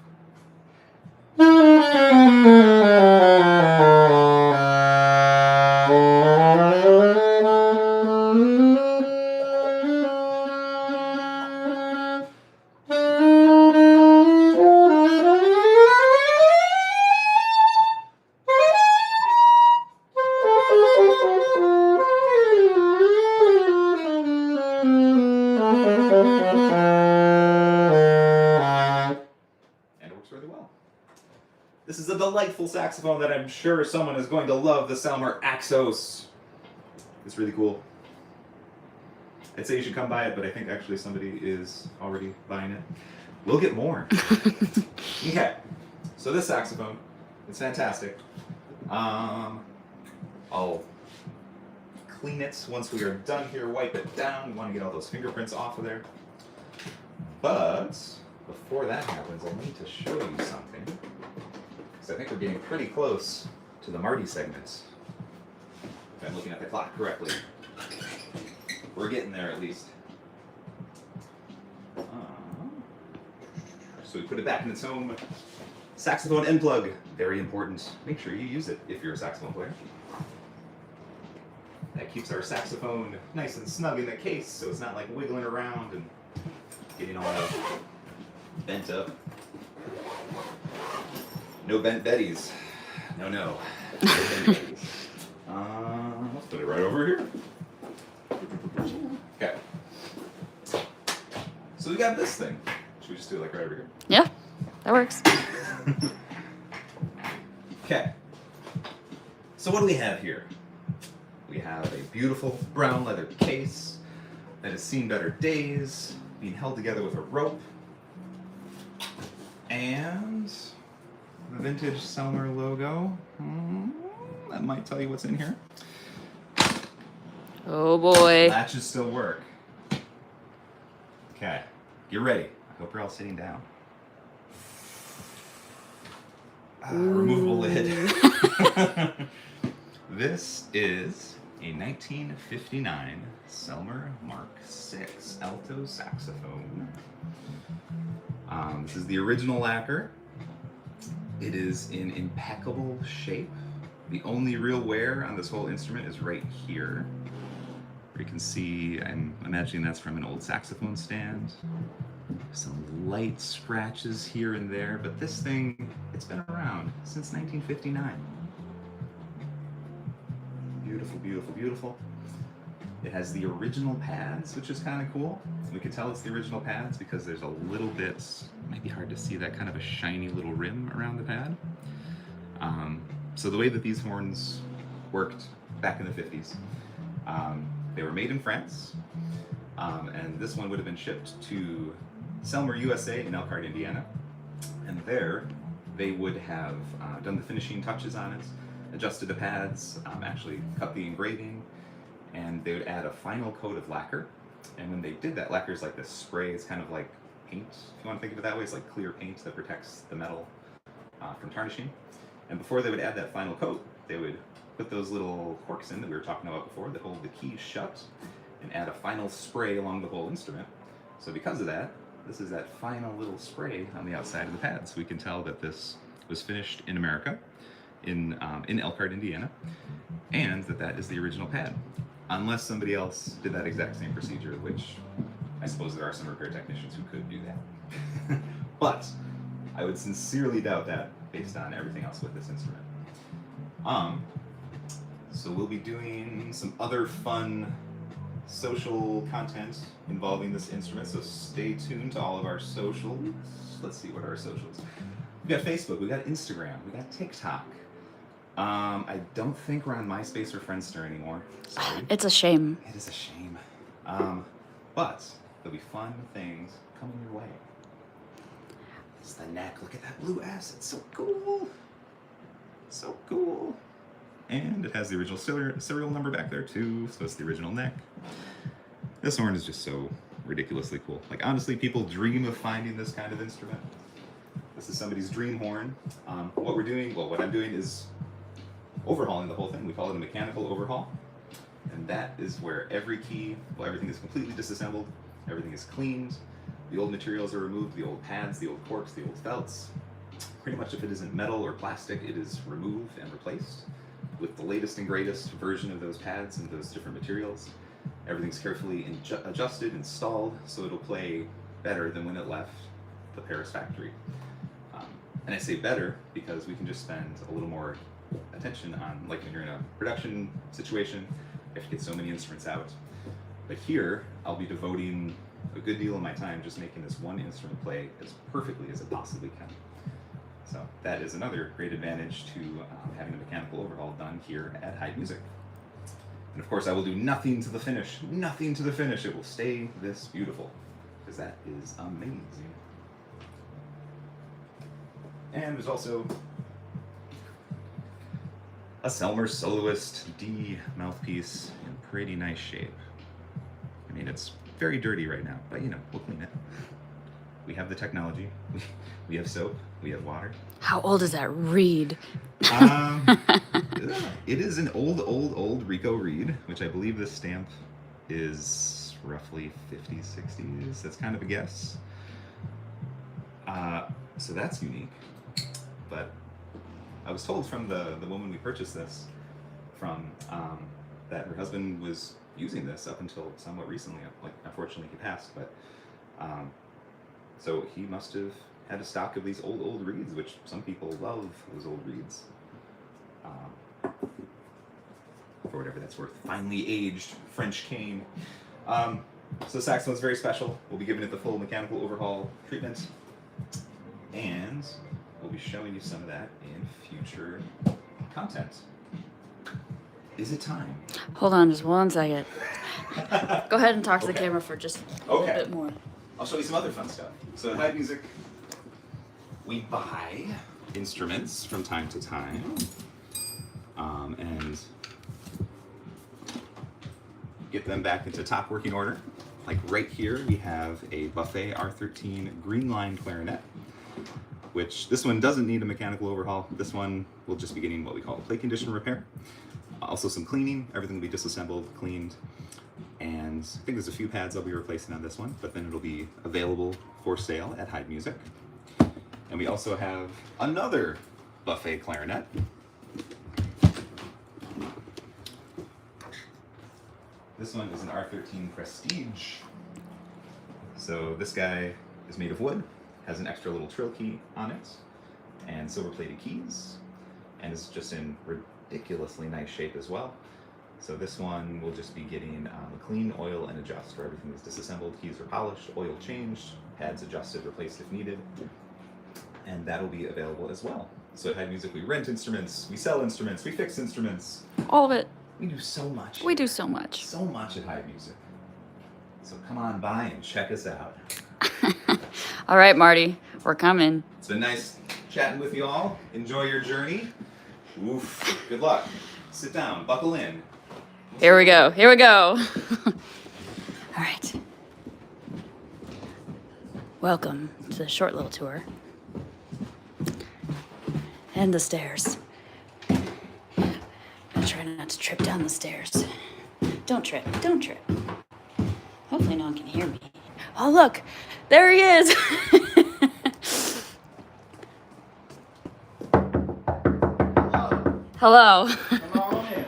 This is a delightful saxophone that I'm sure someone is going to love, the Selmer Axos. It's really cool. I'd say you should come buy it, but I think actually somebody is already buying it. We'll get more. Okay, so this saxophone, it's fantastic. I'll clean it once we are done here, wipe it down. We want to get all those fingerprints off of there. But before that happens, I need to show you something. I think we're getting pretty close to the Marty segments. If I'm looking at the clock correctly. We're getting there at least. So we put it back in its home. Saxophone end plug, very important. Make sure you use it if you're a saxophone player. That keeps our saxophone nice and snug in the case, so it's not like wiggling around and getting all bent up. No bent Betties. No. No bent Betties. Let's put it right over here. Okay. So we got this thing. Should we just do it like right over here? Yeah, that works. Okay. So what do we have here? We have a beautiful brown leather case that has seen better days, being held together with a rope, and the vintage Selmer logo. That might tell you what's in here. Oh boy. Latches still work. Okay, get ready. I hope you're all sitting down. Removable lid. This is a 1959 Selmer Mark VI alto saxophone. This is the original lacquer. It is in impeccable shape. The only real wear on this whole instrument is right here. You can see, I'm imagining that's from an old saxophone stand. Some light scratches here and there, but this thing, it's been around since 1959. Beautiful, beautiful, beautiful. It has the original pads, which is kind of cool. We can tell it's the original pads because there's a little bit, it might be hard to see, that kind of a shiny little rim around the pad. So the way that these horns worked back in the 50s, they were made in France, and this one would have been shipped to Selmer USA in Elkhart, Indiana. And there, they would have done the finishing touches on it, adjusted the pads, actually cut the engraving, and they would add a final coat of lacquer. And when they did that, lacquer is like this spray. It's kind of like paint, if you want to think of it that way. It's like clear paint that protects the metal from tarnishing. And before they would add that final coat, they would put those little corks in that we were talking about before that hold the keys shut and add a final spray along the whole instrument. So because of that, this is that final little spray on the outside of the pad. So we can tell that this was finished in America, in Elkhart, Indiana, and that is the original pad. Unless somebody else did that exact same procedure, which I suppose there are some repair technicians who could do that. But I would sincerely doubt that based on everything else with this instrument. So we'll be doing some other fun social content involving this instrument, so stay tuned to all of our socials. Let's see what are our socials. We got Facebook, we got Instagram, we got TikTok. I don't think we're on MySpace or Friendster anymore. Sorry. It's a shame. It is a shame. But there'll be fun things coming your way. It's the neck. Look at that blue S. It's so cool. So cool. And it has the original serial number back there too, so it's the original neck. This horn is just so ridiculously cool. Like honestly, people dream of finding this kind of instrument. This is somebody's dream horn. What I'm doing is overhauling the whole thing. We call it a mechanical overhaul. And that is where everything is completely disassembled, everything is cleaned, the old materials are removed, the old pads, the old corks, the old felts. Pretty much if it isn't metal or plastic, it is removed and replaced with the latest and greatest version of those pads and those different materials. Everything's carefully adjusted, installed, so it'll play better than when it left the Paris factory. And I say better because we can just spend a little more attention on, like when you're in a production situation, you have to get so many instruments out. But here, I'll be devoting a good deal of my time just making this one instrument play as perfectly as it possibly can. So that is another great advantage to having a mechanical overhaul done here at Heid Music. And of course, I will do nothing to the finish. Nothing to the finish. It will stay this beautiful, because that is amazing. And there's also a Selmer Soloist D mouthpiece in pretty nice shape. I mean, it's very dirty right now, but you know, we'll clean it. We have the technology. We have soap. We have water. How old is that reed? It is an old Rico reed, which I believe this stamp is roughly 50s, 60s. That's kind of a guess. So that's unique. But I was told from the woman we purchased this from that her husband was using this up until somewhat recently. Like, unfortunately, he passed, but so he must have had a stock of these old reeds, which some people love those old reeds. For whatever that's worth. Finely aged French cane. So the saxophone's very special. We'll be giving it the full mechanical overhaul treatment. And we'll be showing you some of that in future content. Is it time? Hold on just one second. Go ahead and talk to the camera for just a little bit more. I'll show you some other fun stuff. So at Heid Music, we buy instruments from time to time. And get them back into top working order. Like right here, we have a Buffet R13 green line clarinet, which this one doesn't need a mechanical overhaul. This one will just be getting what we call a play condition repair. Also some cleaning, everything will be disassembled, cleaned, and I think there's a few pads I'll be replacing on this one, but then it'll be available for sale at Heid Music. And we also have another Buffet clarinet. This one is an R13 Prestige. So this guy is made of wood, has an extra little trill key on it, and silver-plated keys, and is just in ridiculously nice shape as well. So this one will just be getting a clean oil and adjust, where everything is disassembled, keys are polished, oil changed, pads adjusted, replaced if needed, and that'll be available as well. So at Heid Music, we rent instruments, we sell instruments, we fix instruments. All of it. We do so much. We do so much. So much at Heid Music. So come on by and check us out. All right, Marty, we're coming. It's been nice chatting with you all. Enjoy your journey. Oof. Good luck. Sit down. Buckle in. Here we go. Here we go. All right. Welcome to the short little tour. And the stairs. I'm try not to trip down the stairs. Don't trip. Don't trip. Hopefully no one can hear me. Oh, look. There he is. Hello. Hello. Come on in.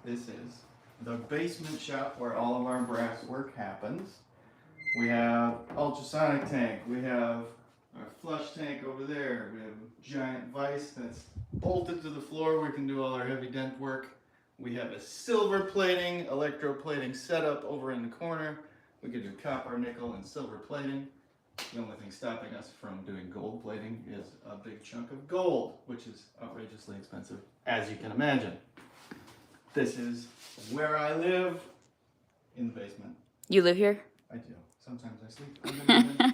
This is the basement shop where all of our brass work happens. We have ultrasonic tank. We have our flush tank over there. We have a giant vise that's bolted to the floor. We can do all our heavy dent work. We have a silver plating, electroplating setup over in the corner. We can do copper, nickel, and silver plating. The only thing stopping us from doing gold plating is a big chunk of gold, which is outrageously expensive, as you can imagine. This is where I live, in the basement. You live here? I do. Sometimes I sleep under the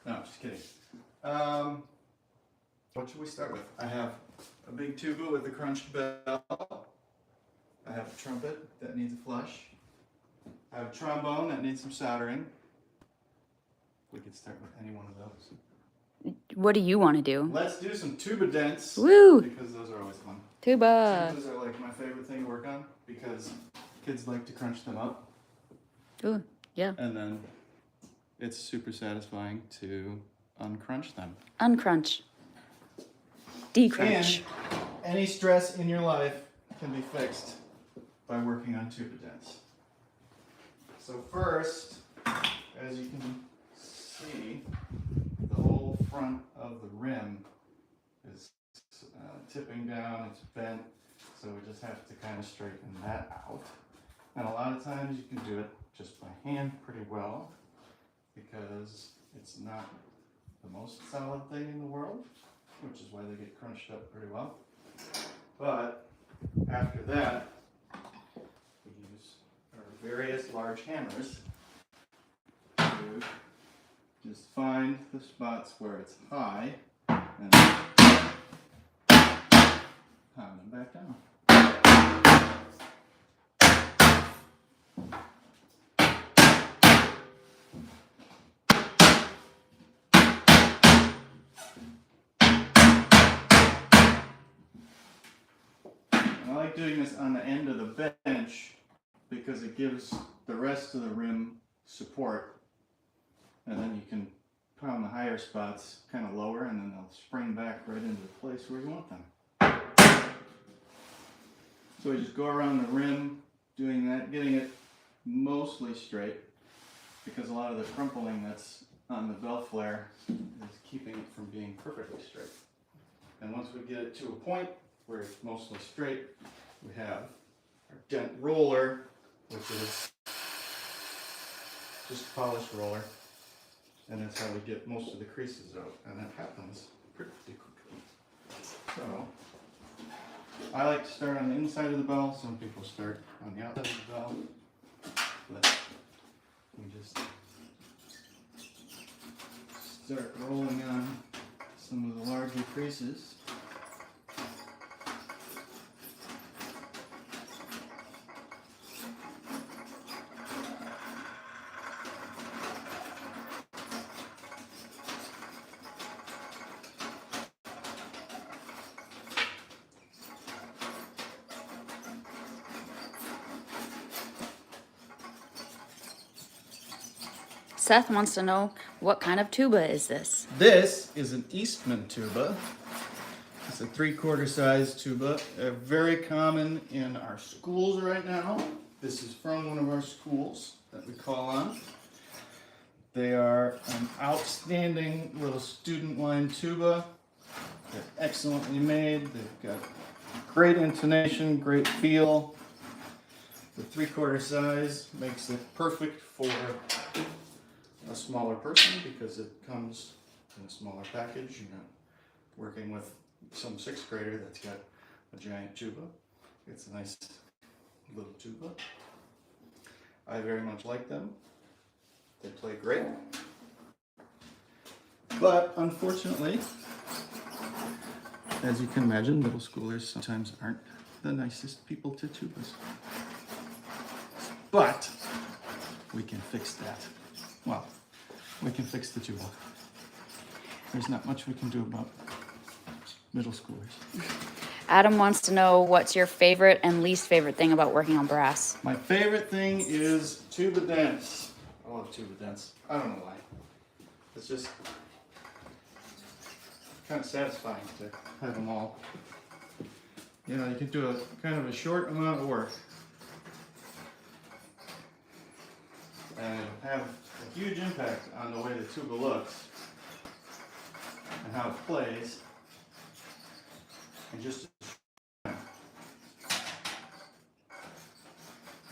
No, I'm just kidding. What should we start with? I have a big tuba with a crunched bell. I have a trumpet that needs a flush. I have a trombone that needs some soldering. We could start with any one of those. What do you want to do? Let's do some tuba dents. Woo! Because those are always fun. Tuba. Tubas are like my favorite thing to work on because kids like to crunch them up. Ooh, yeah. And then it's super satisfying to uncrunch them. Uncrunch. Decrunch. And any stress in your life can be fixed by working on tuba dents. So first, as you can see, the whole front of the rim is tipping down, it's bent, so we just have to kind of straighten that out. And a lot of times you can do it just by hand pretty well because it's not the most solid thing in the world, which is why they get crunched up pretty well. But after that, we use our various large hammers to just find the spots where it's high and pound them back down. I like doing this on the end of the bench because it gives the rest of the rim support, and then you can pound the higher spots kind of lower, and then they'll spring back right into the place where you want them. So we just go around the rim doing that, getting it mostly straight because a lot of the crumpling that's on the bell flare is keeping it from being perfectly straight. And once we get it to a point where it's mostly straight, we have our dent roller, which is just a polished roller, and that's how we get most of the creases out, and that happens pretty quickly. So I like to start on the inside of the bell. Some people start on the outside of the bell, but we just start rolling on some of the larger creases. Seth wants to know, what kind of tuba is this? This is an Eastman tuba. It's a 3/4 size tuba. Very common in our schools right now. This is from one of our schools that we call on. They are an outstanding little student line tuba. They're excellently made. They've got great intonation, great feel. The 3/4 size makes it perfect for a smaller person because it comes in a smaller package. You're not working with some 6th grader that's got a giant tuba. It's a nice little tuba. I very much like them. They play great. But unfortunately, as you can imagine, middle schoolers sometimes aren't the nicest people to tubas. But we can fix that. Well, we can fix the tuba. There's not much we can do about middle schoolers. Adam wants to know, what's your favorite and least favorite thing about working on brass? My favorite thing is tuba dents. I love tuba dents. I don't know why. It's just kind of satisfying to have them all. You know, you can do a kind of a short amount of work and have a huge impact on the way the tuba looks and how it plays. And just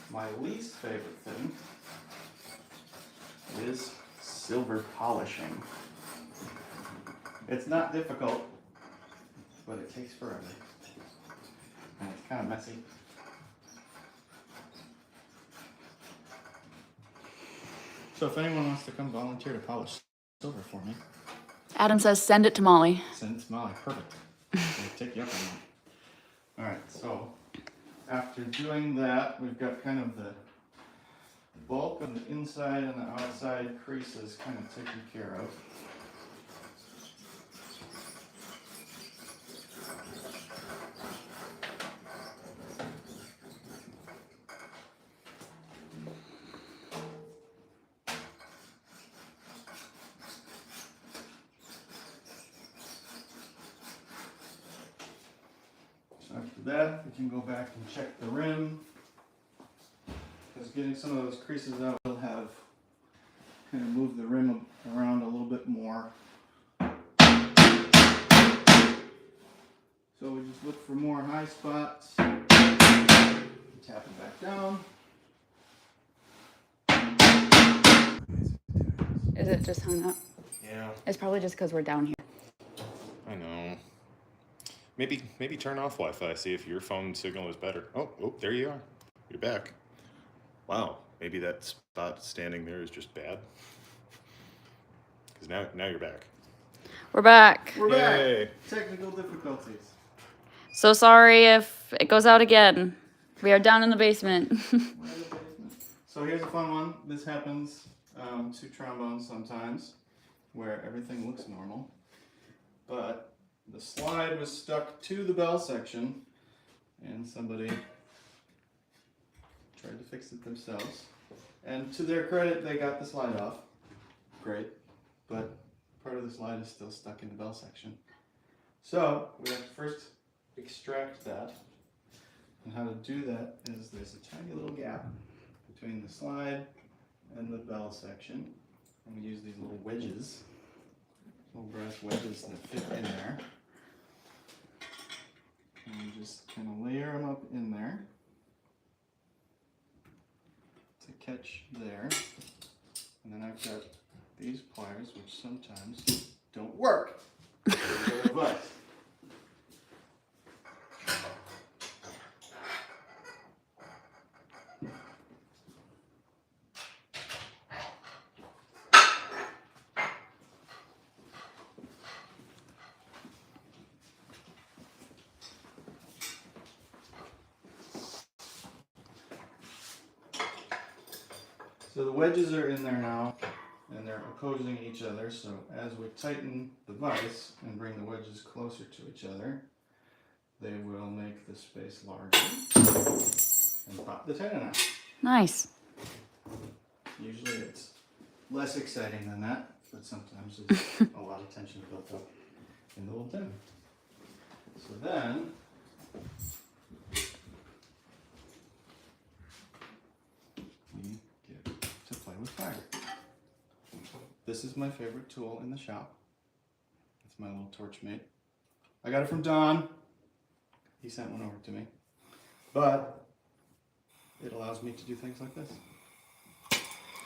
my least favorite thing is silver polishing. It's not difficult, but it takes forever. And it's kind of messy. So if anyone wants to come volunteer to polish silver for me, Adam says, send it to Molly. send it to Molly. Perfect. Take you up on that. All right, so after doing that, we've got kind of the bulk of the inside and the outside creases kind of taken care of. After that, we can go back and check the rim, because getting some of those creases out will have kind of moved the rim around a little bit more. So we just look for more high spots, tap it back down. Is it just hung up? Yeah, It's probably just because we're down here. I know. Maybe turn off Wi-Fi, see if your phone signal is better. Oh, there you are. You're back. Wow, maybe that spot standing there is just bad. Because now you're back. We're back. We're back. Yay. Technical difficulties. So sorry if it goes out again. We are down in the basement. We're in the basement. So here's a fun one. This happens to trombones sometimes, where everything looks normal, but the slide was stuck to the bell section, and somebody tried to fix it themselves. And to their credit, they got the slide off. Great. But part of the slide is still stuck in the bell section. So we have to first extract that. And how to do that is there's a tiny little gap between the slide and the bell section. And we use these little wedges, little brass wedges that fit in there. And we just kind of layer them up in there to catch there. And then I've got these pliers, which sometimes don't work. But so the wedges are in there now, and they're opposing each other, so as we tighten the vise and bring the wedges closer to each other, they will make the space larger and pop the tendon out. Nice. Usually it's less exciting than that, but sometimes there's a lot of tension built up in the little tendon. So then, we get to play with fire. This is my favorite tool in the shop. It's my little torch mate. I got it from Don. He sent one over to me. But it allows me to do things like this.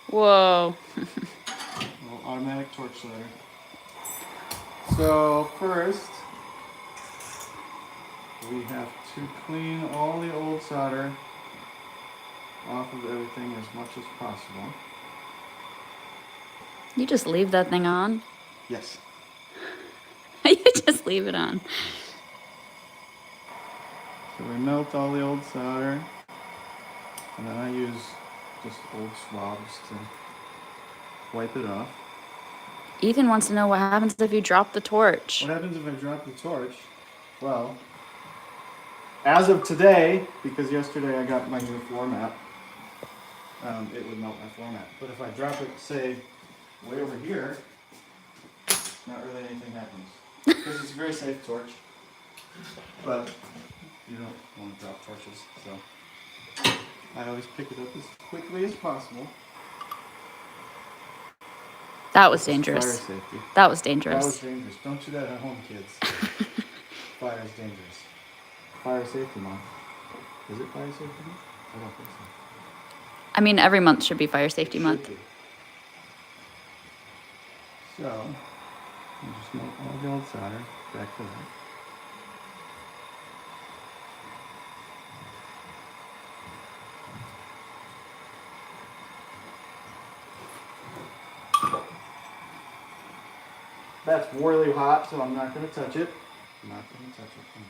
Whoa. A little automatic torch lighter. So first, we have to clean all the old solder off of everything as much as possible. You just leave that thing on? Yes. You just leave it on. So we melt all the old solder, and then I use just old swabs to wipe it off. Ethan wants to know what happens if you drop the torch. What happens if I drop the torch? Well, as of today, because yesterday I got my new floor mat, it would melt my floor mat. But if I drop it, say, way over here, not really anything happens. Because it's a very safe torch. But you don't want to drop torches, so I always pick it up as quickly as possible. That was dangerous. Fire safety. That was That dangerous. was dangerous. Don't do that at home, kids. Fire is dangerous. Fire safety month. Is it fire safety month? I don't think so. I mean, every month should be fire safety It month. should be. So, you just melt all the old solder back to that. That's really hot, so I'm not going to touch it. I'm not gonna touch it. I'm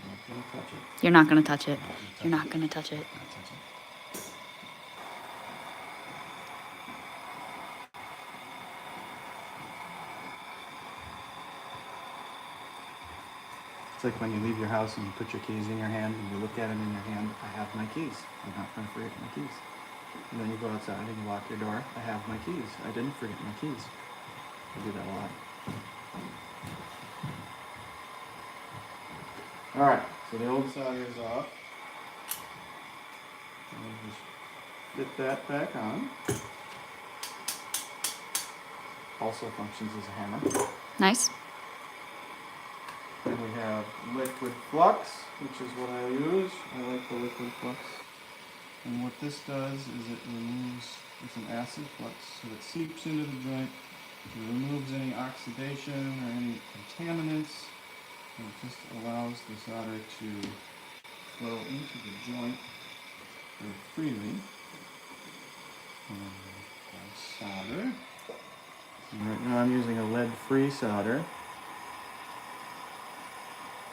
not gonna touch it. You're not gonna touch it. You're not gonna touch it. Not touch it. It's like when you leave your house and you put your keys in your hand and you look at them in your hand. I have my keys. I'm not gonna forget my keys. And then you go outside and you lock your door. I have my keys. I didn't forget my keys. I do that a lot. Alright, so the old solder is off. And we'll just fit that back on. Also functions as a hammer. Nice. Then we have liquid flux, which is what I use. I like the liquid flux. And what this does is it removes, it's an acid flux, so it seeps into the joint. It removes any oxidation or any contaminants. And it just allows the solder to flow into the joint very freely. And solder. And right now I'm using a lead-free solder,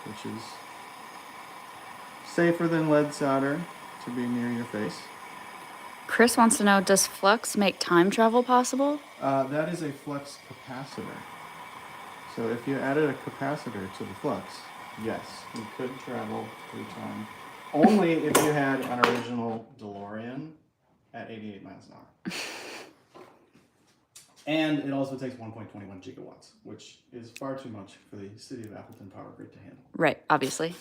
which is safer than lead solder to be near your face. Chris wants to know, does flux make time travel possible? That is a flux capacitor. So if you added a capacitor to the flux, yes, you could travel through time. Only if you had an original DeLorean at 88 miles an hour. And it also takes 1.21 gigawatts, which is far too much for the city of Appleton power grid to handle. Right, obviously.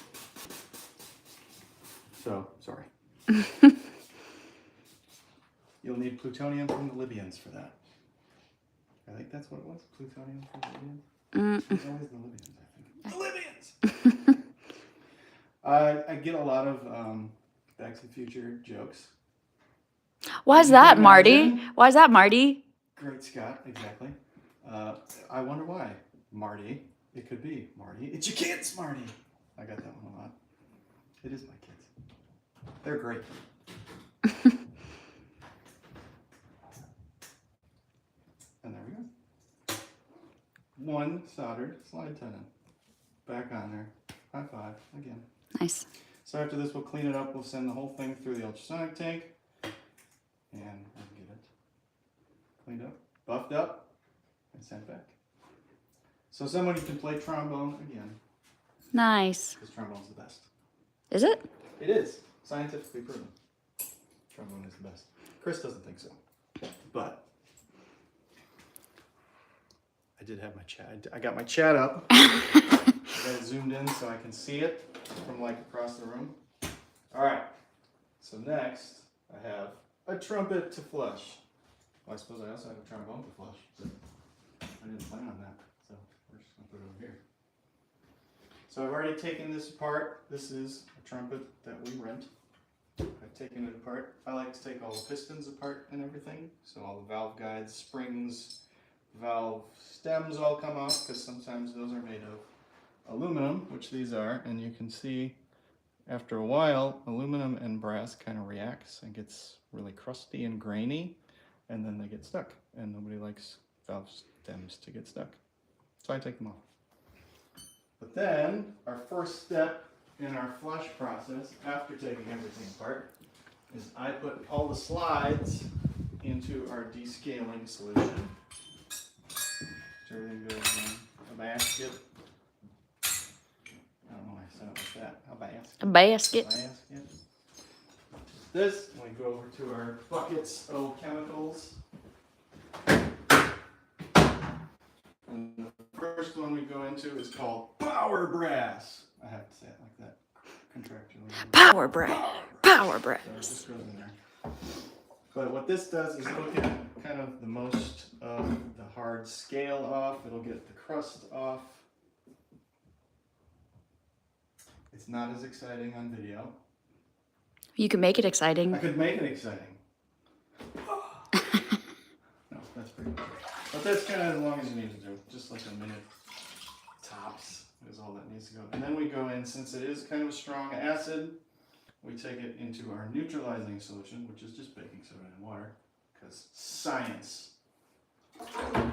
So, sorry. You'll need plutonium from the Libyans for that. I think that's what it was, plutonium from the Libyans. It's always the Libyans, I think. The Libyans! I get a lot of Back to the Future jokes. Why is that, Marty? Why is that, Marty? Great Scott, exactly. I wonder why. Marty. It could be Marty. It's your kids, Marty. I got that one a lot. It is my kids. They're great. And there we go. One soldered slide tenon. Back on there. High five again. Nice. So after this, we'll clean it up. We'll send the whole thing through the ultrasonic tank. And we'll get it cleaned up, buffed up, and sent back. So somebody can play trombone again. Nice. Because trombone's the best. Is it? It is. Scientifically proven. Trombone is the best. Chris doesn't think so. But I did have my chat. I got my chat up. I got it zoomed in so I can see it from like across the room. All right. So next, I have a trumpet to flush. Well, I suppose I also have a trombone to flush. But I didn't plan on that. So we're just going to put it over here. So I've already taken this apart. This is a trumpet that we rent. I've taken it apart. I like to take all the pistons apart and everything. So all the valve guides, springs, valve stems all come off because sometimes those are made of aluminum, which these are. And you can see after a while, aluminum and brass kind of reacts and gets really crusty and grainy. And then they get stuck. And nobody likes valve stems to get stuck. So I take them off. But then, our first step in our flush process, after taking everything apart, is I put all the slides into our descaling solution. So everything goes in a basket. I don't know why I said it like that. A basket. A basket. Basket. This, and we go over to our buckets of chemicals. And the first one we go into is called power brass. I have to say it like that, contractually. Power brass. Power So it brass. just goes in there. But what this does is it'll get kind of the most of the hard scale off. It'll get the crust off. It's not as exciting on video. You can make it I exciting. could make it exciting. No, that's pretty much it. But that's kind of as long as you need to do. Just like a minute tops is all that needs to go. And then we go in, since it is kind of a strong acid, we take it into our neutralizing solution, which is just baking soda and water, because science. And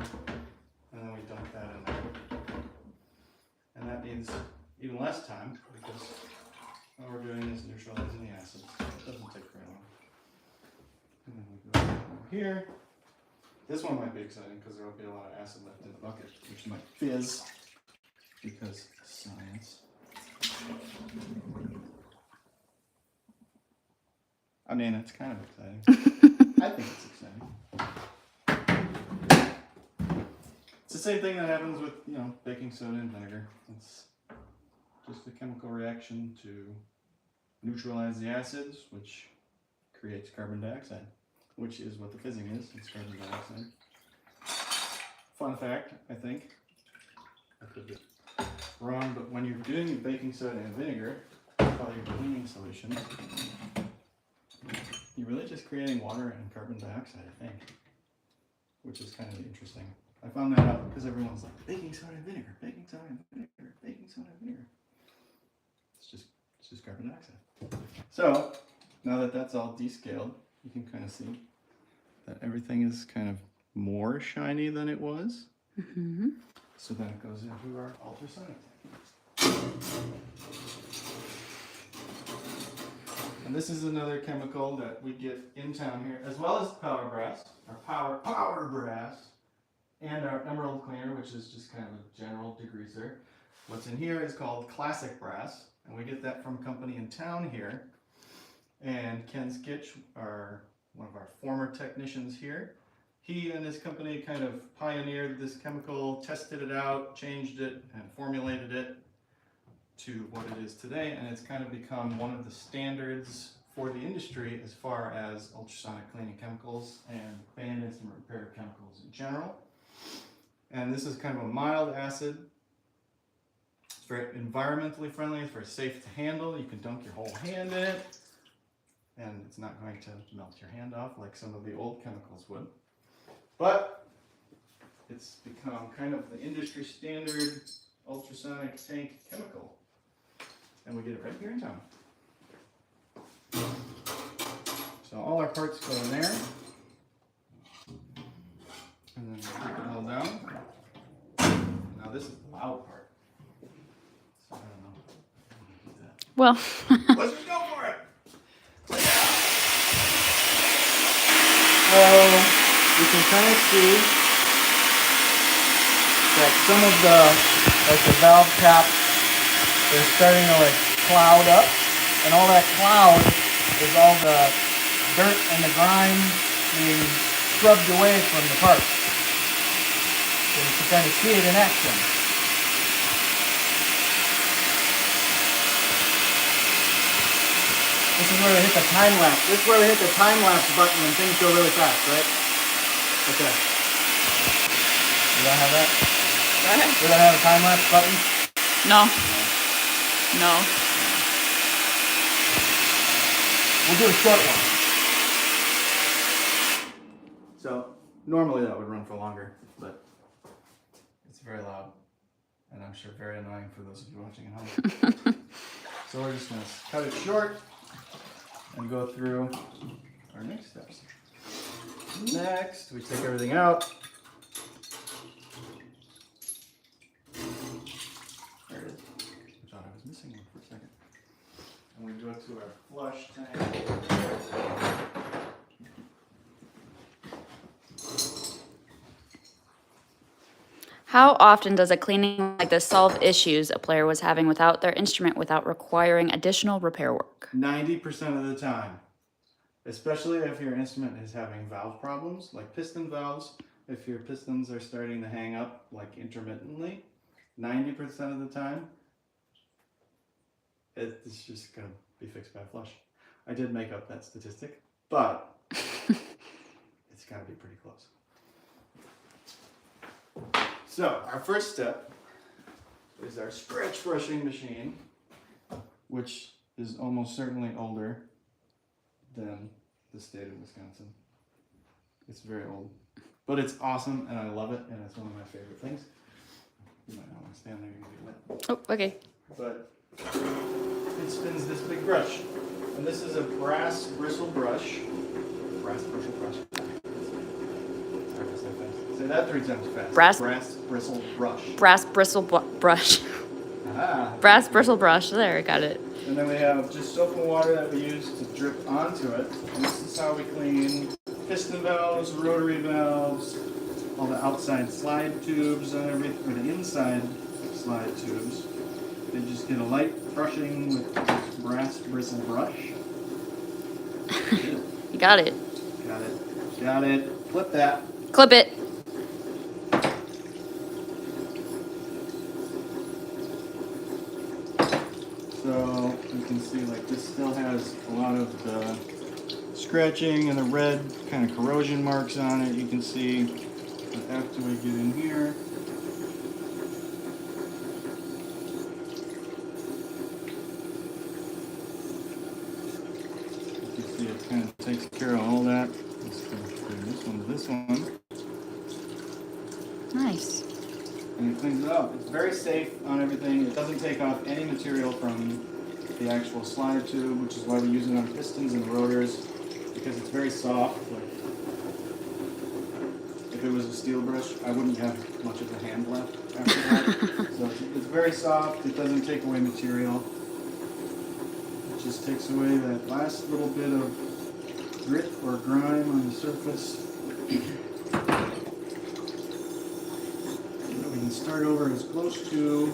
then we dump that in there. And that needs even less time because all we're doing is neutralizing the acids. So it doesn't take very long. And then we go over here. This one might be exciting because there will be a lot of acid left in the bucket, which might fizz because science. I mean, it's kind of exciting. I think it's exciting. It's the same thing that happens with, baking soda and vinegar. It's just a chemical reaction to neutralize the acids, which creates carbon dioxide, which is what the fizzing is. It's carbon dioxide. Fun fact, I think. I could be wrong, but when you're doing baking soda and vinegar, while you're cleaning solutions, you're really just creating water and carbon dioxide, I think, which is kind of interesting. I found that out because everyone's like, baking soda and vinegar, baking soda and vinegar, baking soda and vinegar. It's just carbon dioxide. So, now that that's all descaled, you can kind of see that everything is kind of more shiny than it was. Mm-hmm. So then it goes into our ultrasonic tank. And this is another chemical that we get in town here, as well as power brass, our power brass, and our emerald cleaner, which is just kind of a general degreaser. What's in here is called classic brass, and we get that from a company in town here. And Ken Skitch, one of our former technicians here, he and his company kind of pioneered this chemical, tested it out, changed it, and formulated it to what it is today, and it's kind of become one of the standards for the industry as far as ultrasonic cleaning chemicals and band instrument repair chemicals in general. And this is kind of a mild acid. It's very environmentally friendly, it's very safe to handle. You can dunk your whole hand in it, and it's not going to melt your hand off like some of the old chemicals would. But it's become kind of the industry standard ultrasonic tank chemical. And we get it right here in town. So all our parts go in there. And then we take it all down. Now this is the loud part. So I don't know. Well, Let's just go for it! So you can kind of see that some of the valve caps, they're starting to cloud up, and all that cloud is all the dirt and the grime being scrubbed away from the parts. So you can kind of see it in action. This is where we hit the time lapse. This is where we hit the time lapse button when things go really fast, right? Okay. You don't have that? go ahead. We don't have a time lapse button? No. No. We'll do a short one. So, normally that would run for longer, but it's very loud, and I'm sure very annoying for those of you watching at home. So we're just going to cut it short and go through our next steps. Next, we take everything out. There it is. I thought I was missing one for a second. And we go to our flush tank. How often does a cleaning like this solve issues a player was having without their instrument without requiring additional repair work? 90% of the time. Especially if your instrument is having valve problems, like piston valves. If your pistons are starting to hang up intermittently, 90% of the time, it's just going to be fixed by a flush. I did make up that statistic, but it's got to be pretty close. So, our first step is our stretch brushing machine, which is almost certainly older than the state of Wisconsin. It's very old, but it's awesome and I love it, and it's one of my favorite things. You might not want to stand there, you're going to get wet. Oh, okay. But it spins this big brush, and this is a brass bristle brush. Brass bristle brush. Sorry to say fast. Say that 3 times fast. Brass bristle brush. Brass bristle brush. Brass bristle brush. There, got it. And then we have just soap and water that we use to drip onto it. And this is how we clean piston valves, rotary valves, all the outside slide tubes and everything, or the inside slide tubes. They just get a light brushing with this brass bristle brush. You got it. Got it. Got it. Flip that. Clip it. So you can see like this still has a lot of the scratching and the red kind of corrosion marks on it. You can see that after we get in here. You can see it kind of takes care of all that. Let's go from this one to this one. Nice. And it cleans it up. It's very safe on everything. It doesn't take off any material from the actual slide tube, which is why we use it on pistons and rotors, because it's very soft. Like, if it was a steel brush, I wouldn't have much of a hand left after that. So it's very soft. It doesn't take away material. It just takes away that last little bit of grit or grime on the surface. We can start over as close to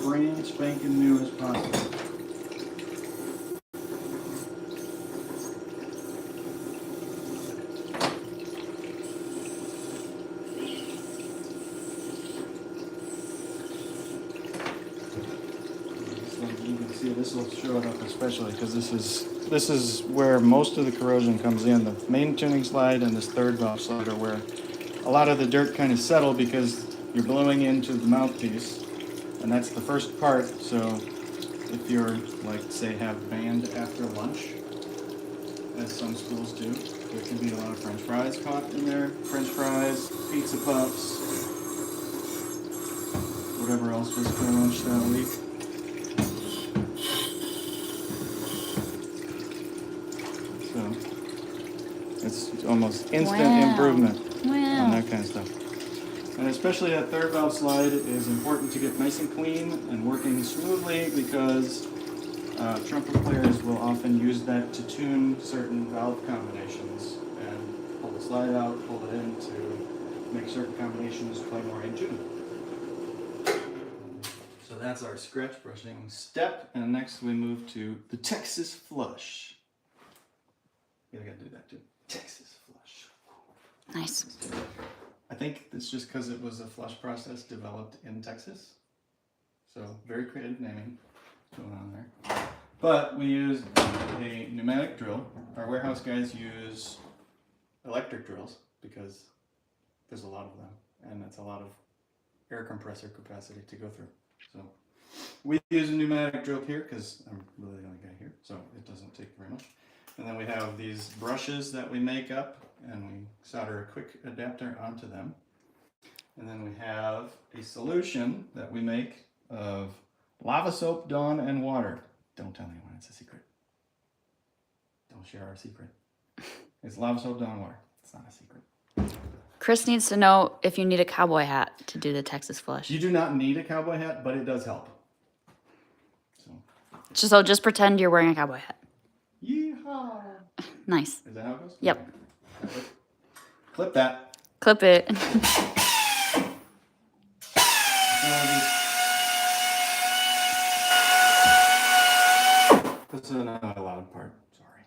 brand spanking new as possible. You can see this will show it up especially because this is where most of the corrosion comes in. The main tuning slide and this third valve slide are where a lot of the dirt kind of settle because you're blowing into the mouthpiece, and that's the first part. So if you're like say have band after lunch, as some schools do, there can be a lot of French fries caught in there. French fries, pizza puffs, whatever else was for lunch that week. So it's almost instant improvement on that kind of stuff. And especially that third valve slide is important to get nice and clean and working smoothly because trumpet players will often use that to tune certain valve combinations and pull the slide out, pull it in to make certain combinations play more in tune. So that's our scratch brushing step, and next we move to the Texas flush. Yeah, I gotta do that too. Texas flush. Nice. I think it's just because it was a flush process developed in Texas. So very creative naming going on there. But we use a pneumatic drill. Our warehouse guys use electric drills because there's a lot of them and that's a lot of air compressor capacity to go through. So we use a pneumatic drill here because I'm really the only guy here, so it doesn't take very much. And then we have these brushes that we make up and we solder a quick adapter onto them. And then we have a solution that we make of lava soap, Dawn, and water. Don't tell anyone, it's a secret. Don't share our secret. It's lava soap, Dawn, and water. It's not a secret. Chris needs to know if you need a cowboy hat to do the Texas flush. You do not need a cowboy hat, but it does help. So just pretend you're wearing a cowboy hat. Yeehaw! Nice. Is that how it goes? Yep. Okay. Clip that. Clip it. This is not a loud part. Sorry.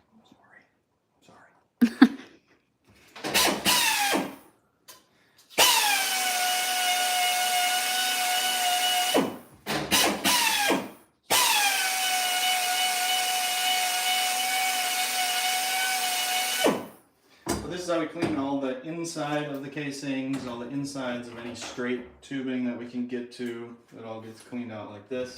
So this is how we clean all the inside of the casings, all the insides of any straight tubing that we can get to. It all gets cleaned out like this.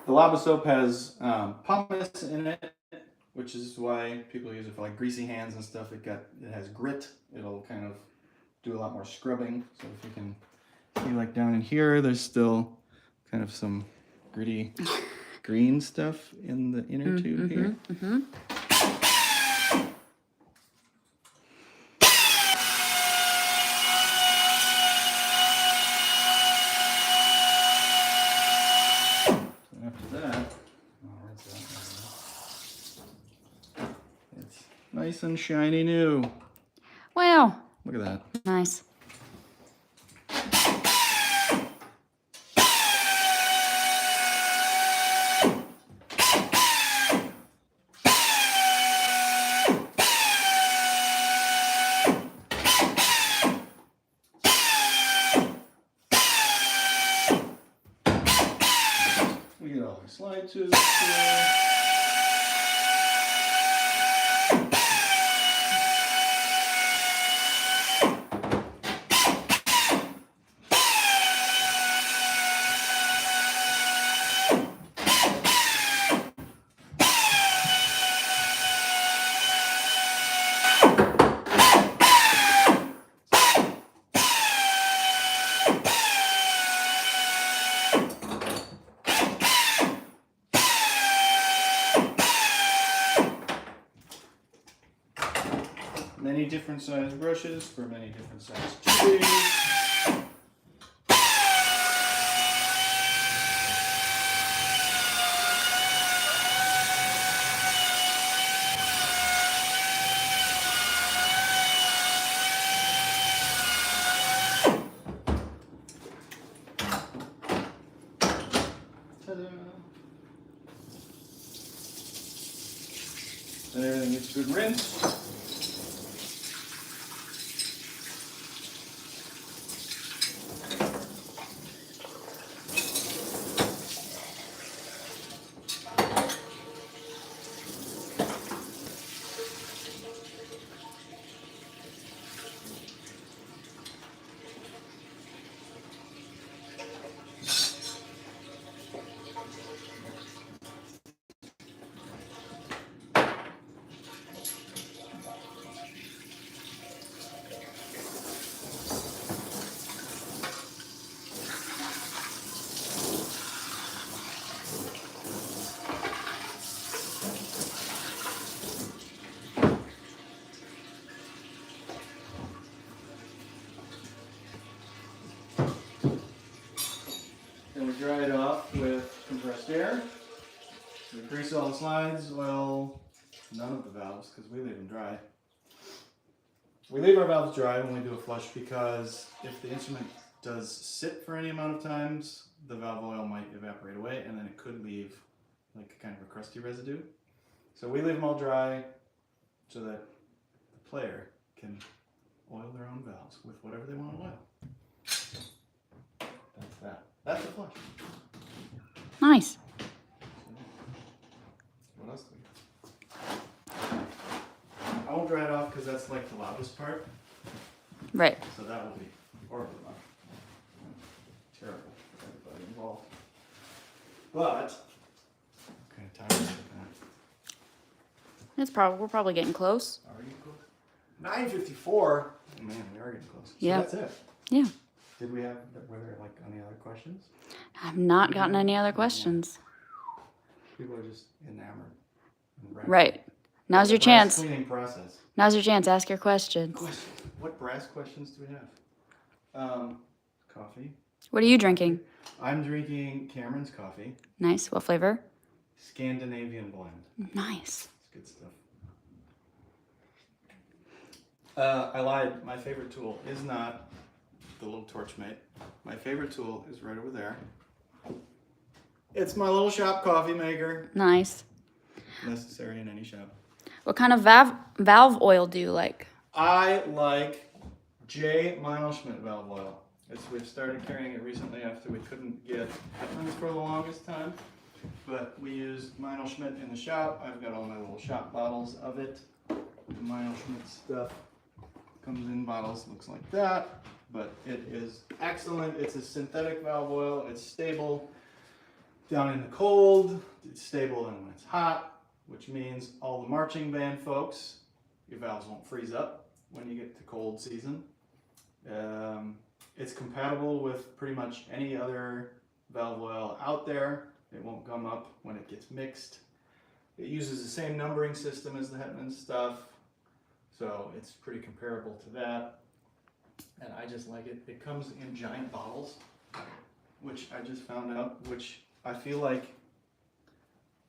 The lava soap has pumice in it, which is why people use it for like greasy hands and stuff. It has grit. It'll kind of do a lot more scrubbing. So if you can see like down in here, there's still kind of some gritty green stuff in the inner tube here. Nice and shiny new. Wow. Look at that. Nice. We get all our slide tubes here. Many different size brushes for many different size tubing. Ta-da. And everything gets good rinse. Then we dry it off with compressed air. We grease all the slides, well, none of the valves, because we leave them dry. We leave our valves dry when we do a flush because if the instrument does sit for any amount of times, the valve oil might evaporate away and then it could leave like kind of a crusty residue. So we leave them all dry so that the player can oil their own valves with whatever they want to oil. That's that. That's the flush. Nice. What else do we got? I won't dry it off because that's like the loudest part. Right. So that will be horribly loud. Terrible for everybody involved. But I'm kind of tired of that. We're probably getting close. Are you close? 9:54. Oh, man, we are getting close. So Yeah. that's it. Yeah. Were there like any other questions? I've not gotten any other questions. People are just enamored. and wrapped. Right. Now's The your brass chance. Cleaning process. Now's your chance. Ask your questions. What brass questions do we have? Coffee. What are you drinking? I'm drinking Cameron's coffee. Nice. What flavor? Scandinavian blend. Nice. It's good stuff. I lied. My favorite tool is not the little Torchmate. My favorite tool is right over there. It's my little shop coffee maker. Nice. Necessary in any shop. What kind of valve oil do you like? I like J. Meinl-Schmidt valve oil. We've started carrying it recently after we couldn't get Appleton for the longest time. But we used Meinl-Schmidt in the shop. I've got all my little shop bottles of it. The Meinl-Schmidt stuff comes in bottles, looks like that. But it is excellent. It's a synthetic valve oil. It's stable down in the cold. It's stable when it's hot, which means all the marching band folks, your valves won't freeze up when you get to cold season. It's compatible with pretty much any other valve oil out there. It won't gum up when it gets mixed. It uses the same numbering system as the Hetman stuff, so it's pretty comparable to that. And I just like it. It comes in giant bottles, which I just found out, which I feel like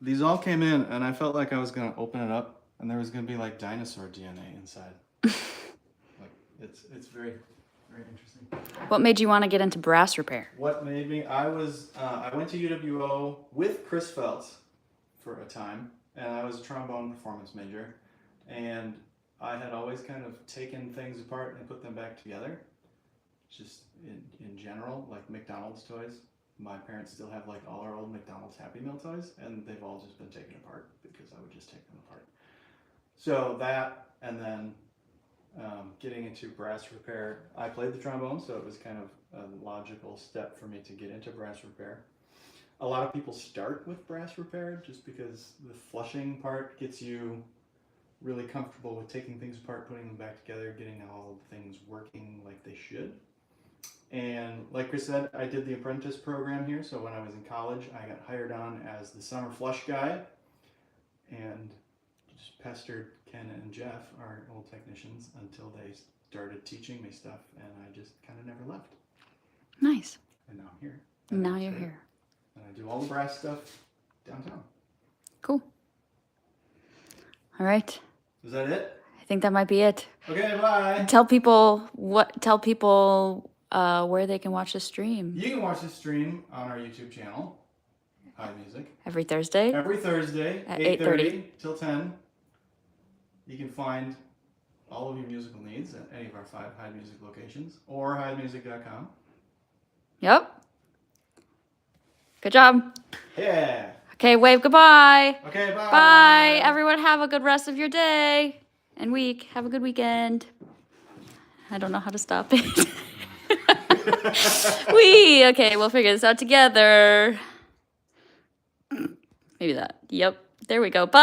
these all came in and I felt like I was gonna open it up and there was gonna be like dinosaur DNA inside. Like it's very very interesting. What made you want to get into brass repair? What made me? I went to UWO with Chris Feltz for a time, and I was a trombone performance major, and I had always kind of taken things apart and put them back together. Just in general, like McDonald's toys. My parents still have like all our old McDonald's Happy Meal toys, and they've all just been taken apart because I would just take them apart. So that, and then getting into brass repair. I played the trombone, so it was kind of a logical step for me to get into brass repair. A lot of people start with brass repair just because the flushing part gets you really comfortable with taking things apart, putting them back together, getting all the things working like they should. And like Chris said, I did the apprentice program here, so when I was in college, I got hired on as the summer flush guy, and just pestered Ken and Jeff, our old technicians, until they started teaching me stuff, and I just kind of never left. Nice. And now I'm here. And now you're here. And I do all the brass stuff downtown. Cool. All right. Is that it? I think that might be it. Okay, bye. Tell people where they can watch the stream. You can watch the stream on our YouTube channel, Heid Music. Every Thursday? Every Thursday, At 8:30 till 10. You can find all of your musical needs at any of our 5 Heid Music locations or heidmusic.com. Yep. Good job. Yeah. Okay, wave goodbye. Okay, bye. Bye. Everyone have a good rest of your day and week. Have a good weekend. I don't know how to stop it. Okay, we'll figure this out together. Maybe that. Yep. There we go. Bye.